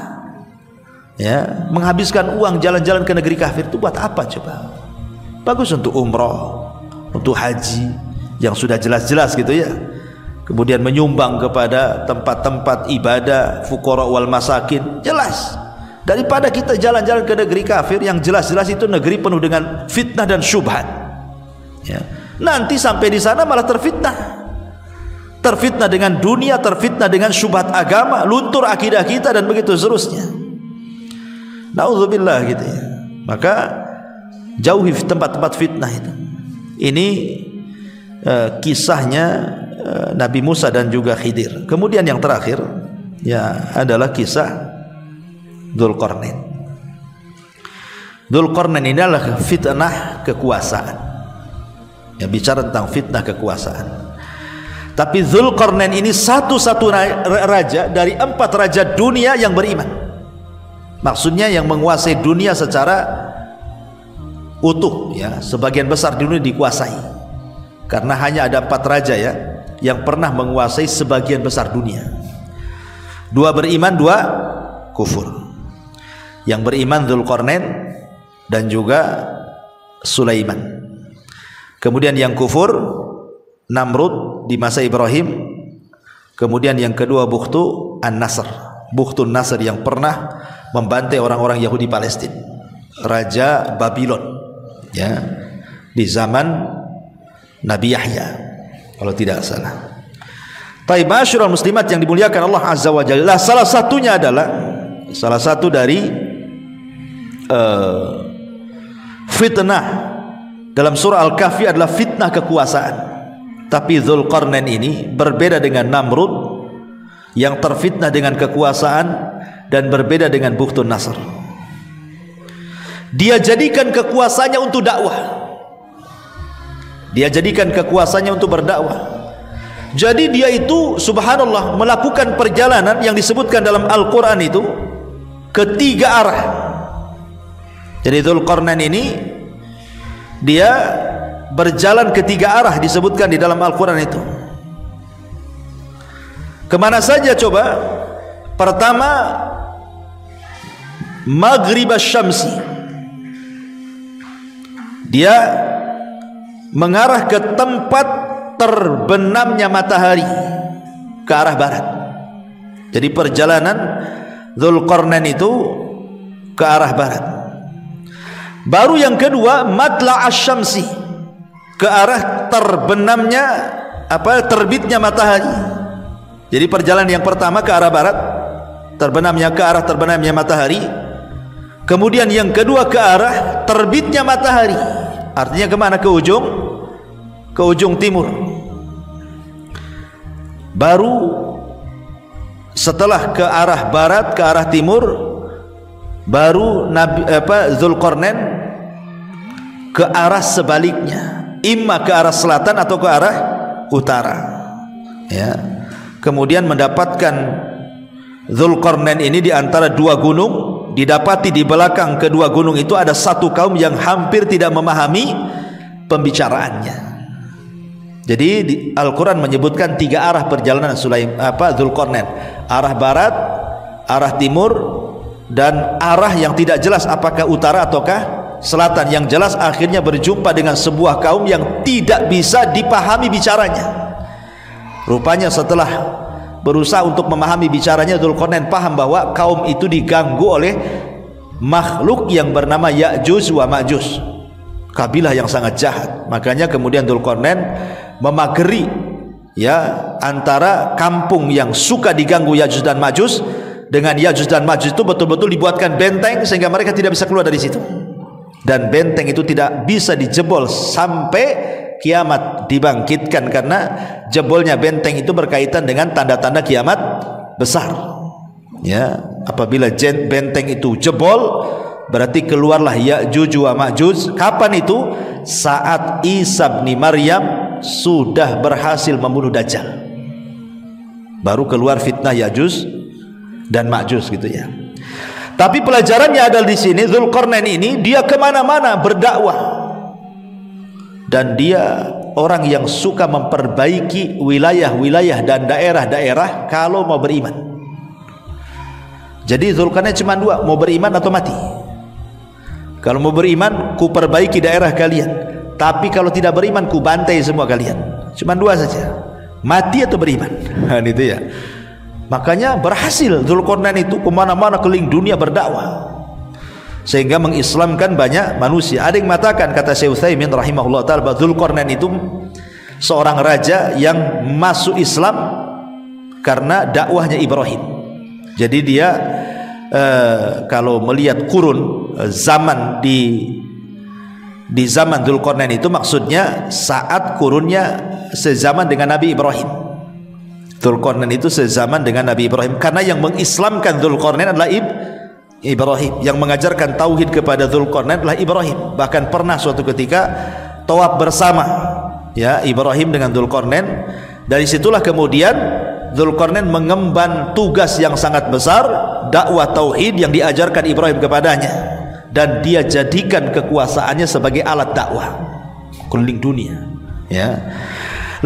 Ya, menghabiskan uang jalan-jalan ke negeri kafir itu buat apa coba? Bagus untuk umroh, untuk haji yang sudah jelas-jelas gitu ya. Kemudian menyumbang kepada tempat-tempat ibadah, fuqara wal masakin, jelas. Daripada kita jalan-jalan ke negeri kafir yang jelas-jelas itu negeri penuh dengan fitnah dan syubhat. Ya. Nanti sampai di sana malah terfitnah. Terfitnah dengan dunia, terfitnah dengan syubhat agama, luntur akidah kita dan begitu seterusnya. Na'udzubillah gitu ya. Maka jauhi tempat-tempat fitnah itu. Ini kisahnya Nabi Musa dan juga Khidir. Kemudian yang terakhir ya adalah kisah Dzulqarnain. Dzulqarnain ini adalah fitnah kekuasaan. Ya, bicara tentang fitnah kekuasaan. Tapi Dzulqarnain ini satu-satu raja dari 4 raja dunia yang beriman. Maksudnya yang menguasai dunia secara utuh, ya, sebagian besar dunia dikuasai. Karena hanya ada 4 raja ya yang pernah menguasai sebagian besar dunia. 2 beriman, 2 kufur. Yang beriman Dzulqarnain dan juga Sulaiman. Kemudian yang kufur Namrud di masa Ibrahim. Kemudian yang kedua Bukhtu An-Nasr, Bukhtun Nasr yang pernah membantai orang-orang Yahudi Palestina, Raja Babylon ya, di zaman Nabi Yahya kalau tidak salah. Taib masyarul muslimat yang dimuliakan Allah Azza wa Jalla, salah satunya adalah salah satu dari fitnah dalam surah Al-Kahfi adalah fitnah kekuasaan. Tapi Dzulqarnain ini berbeda dengan Namrud yang terfitnah dengan kekuasaan dan berbeda dengan Bukhtun Nasr. Dia jadikan kekuasaannya untuk dakwah. Dia jadikan kekuasaannya untuk berdakwah. Jadi dia itu subhanallah melakukan perjalanan yang disebutkan dalam Al-Quran itu ke 3 arah. Jadi Dzulqarnain ini dia berjalan ke 3 arah disebutkan di dalam Al-Quran itu. Kemana saja coba? Pertama, Maghrib Syamsi. Dia mengarah ke tempat terbenamnya matahari, ke arah barat. Jadi perjalanan Dzulqarnain itu ke arah barat. Baru yang kedua Matla' Asy-Syamsi, ke arah terbenamnya terbitnya matahari. Jadi perjalanan yang pertama ke arah barat, terbenamnya ke arah terbenamnya matahari. Kemudian yang kedua ke arah terbitnya matahari. Artinya kemana? Ke ujung timur. Baru setelah ke arah barat, ke arah timur, baru Dzulqarnain ke arah sebaliknya, imma ke arah selatan atau ke arah utara. Ya. Kemudian mendapatkan Dzulqarnain ini di antara dua gunung. Didapati di belakang kedua gunung itu ada satu kaum yang hampir tidak memahami pembicaraannya. Jadi Al-Quran menyebutkan tiga arah perjalanan Dzulqarnain: arah barat, arah timur, dan arah yang tidak jelas apakah utara ataukah selatan. Yang jelas akhirnya berjumpa dengan sebuah kaum yang tidak bisa dipahami bicaranya. Rupanya setelah berusaha untuk memahami bicaranya, Dzulqarnain paham bahwa kaum itu diganggu oleh makhluk yang bernama Ya'juj wa Ma'juj, kabilah yang sangat jahat. Makanya kemudian Dzulqarnain memageri antara kampung yang suka diganggu Ya'juj dan Ma'juj dengan Ya'juj dan Ma'juj itu betul-betul dibuatkan benteng sehingga mereka tidak bisa keluar dari situ. Dan benteng itu tidak bisa dijebol sampai kiamat dibangkitkan, karena jebolnya benteng itu berkaitan dengan tanda-tanda kiamat besar. Ya, apabila benteng itu jebol, berarti keluarlah Ya'juj wa Ma'juj. Kapan itu? Saat Isa bin Maryam sudah berhasil membunuh Dajjal. Baru keluar fitnah Ya'juj dan Ma'juj gitu ya. Tapi pelajarannya adalah di sini Dzulqarnain ini dia kemana-mana berdakwah. Dan dia orang yang suka memperbaiki wilayah-wilayah dan daerah-daerah kalau mau beriman. Jadi Dzulqarnain cuma dua, mau beriman atau mati. Kalau mau beriman, ku perbaiki daerah kalian. Tapi kalau tidak beriman, ku bantai semua kalian. Cuma dua saja, mati atau beriman. Itu ya. Makanya berhasil Dzulqarnain itu kemana-mana keliling dunia berdakwah, sehingga mengislamkan banyak manusia. Ada yang mengatakan, kata Syekh Utsaimin rahimahullah ta'ala, bahwa Dzulqarnain itu seorang raja yang masuk Islam karena dakwahnya Ibrahim. Jadi dia kalau melihat kurun zaman di zaman Dzulqarnain itu, maksudnya saat kurunnya sezaman dengan Nabi Ibrahim. Dzulqarnain itu sezaman dengan Nabi Ibrahim, karena yang mengislamkan Dzulqarnain adalah Ibrahim. Yang mengajarkan tauhid kepada Dzulqarnain adalah Ibrahim. Bahkan pernah suatu ketika tawaf bersama ya Ibrahim dengan Dzulqarnain. Dari situlah kemudian Dzulqarnain mengemban tugas yang sangat besar, dakwah tauhid yang diajarkan Ibrahim kepadanya, dan dia jadikan kekuasaannya sebagai alat dakwah keliling dunia ya.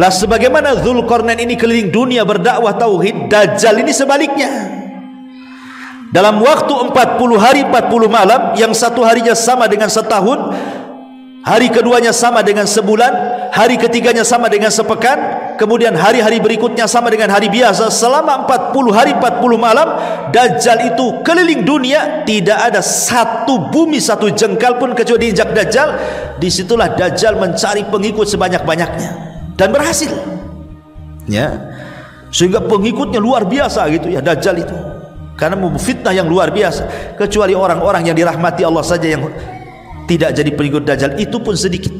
Lah sebagaimana Dzulqarnain ini keliling dunia berdakwah tauhid, Dajjal ini sebaliknya. Dalam waktu 40 hari 40 malam, yang satu harinya sama dengan setahun, hari keduanya sama dengan sebulan, hari ketiganya sama dengan sepekan, kemudian hari-hari berikutnya sama dengan hari biasa. Selama 40 hari 40 malam Dajjal itu keliling dunia. Tidak ada satu bumi, satu jengkal pun kecuali diinjak Dajjal. Disitulah Dajjal mencari pengikut sebanyak-banyaknya dan berhasil ya, sehingga pengikutnya luar biasa gitu ya Dajjal itu, karena memfitnah yang luar biasa. Kecuali orang-orang yang dirahmati Allah saja yang tidak jadi pengikut Dajjal, itu pun sedikit.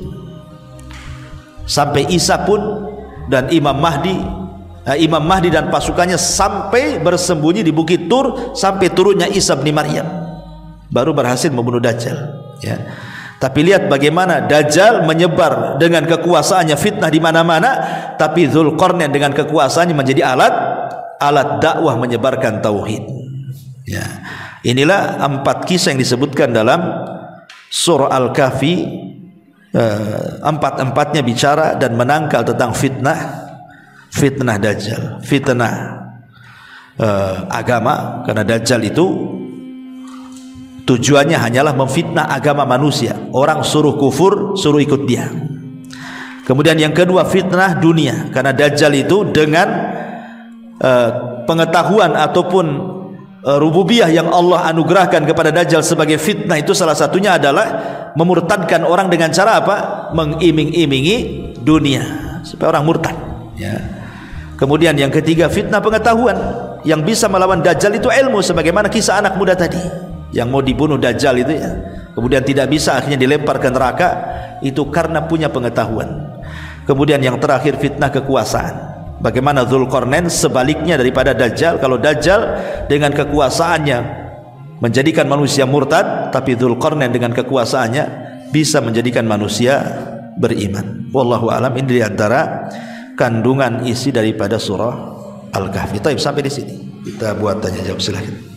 Sampai Isa pun dan Imam Mahdi dan pasukannya sampai bersembunyi di Bukit Tur sampai turunnya Isa bin Maryam, baru berhasil membunuh Dajjal ya. Tapi lihat bagaimana Dajjal menyebar dengan kekuasaannya, fitnah di mana-mana, tapi Dzulqarnain dengan kekuasaannya menjadi alat dakwah menyebarkan tauhid. Ya. Inilah 4 kisah yang disebutkan dalam surah Al-Kahfi. 4-empatnya bicara dan menangkal tentang fitnah Dajjal, fitnah agama, karena Dajjal itu tujuannya hanyalah memfitnah agama manusia. Orang suruh kufur, suruh ikut dia. Kemudian yang kedua, fitnah dunia, karena Dajjal itu dengan pengetahuan ataupun rububiyah yang Allah anugerahkan kepada Dajjal sebagai fitnah, itu salah satunya adalah memurtadkan orang dengan cara apa? Mengiming-imingi dunia supaya orang murtad ya. Kemudian yang ketiga, fitnah pengetahuan. Yang bisa melawan Dajjal itu ilmu, sebagaimana kisah anak muda tadi yang mau dibunuh Dajjal itu ya, kemudian tidak bisa akhirnya dilempar ke neraka, itu karena punya pengetahuan. Kemudian yang terakhir fitnah kekuasaan. Bagaimana Dzulqarnain sebaliknya daripada Dajjal. Kalau Dajjal dengan kekuasaannya menjadikan manusia murtad, tapi Dzulqarnain dengan kekuasaannya bisa menjadikan manusia beriman. Wallahu alam. Ini di antara kandungan isi daripada surah Al-Kahfi. Sampai di sini kita buat tanya jawab, silakan.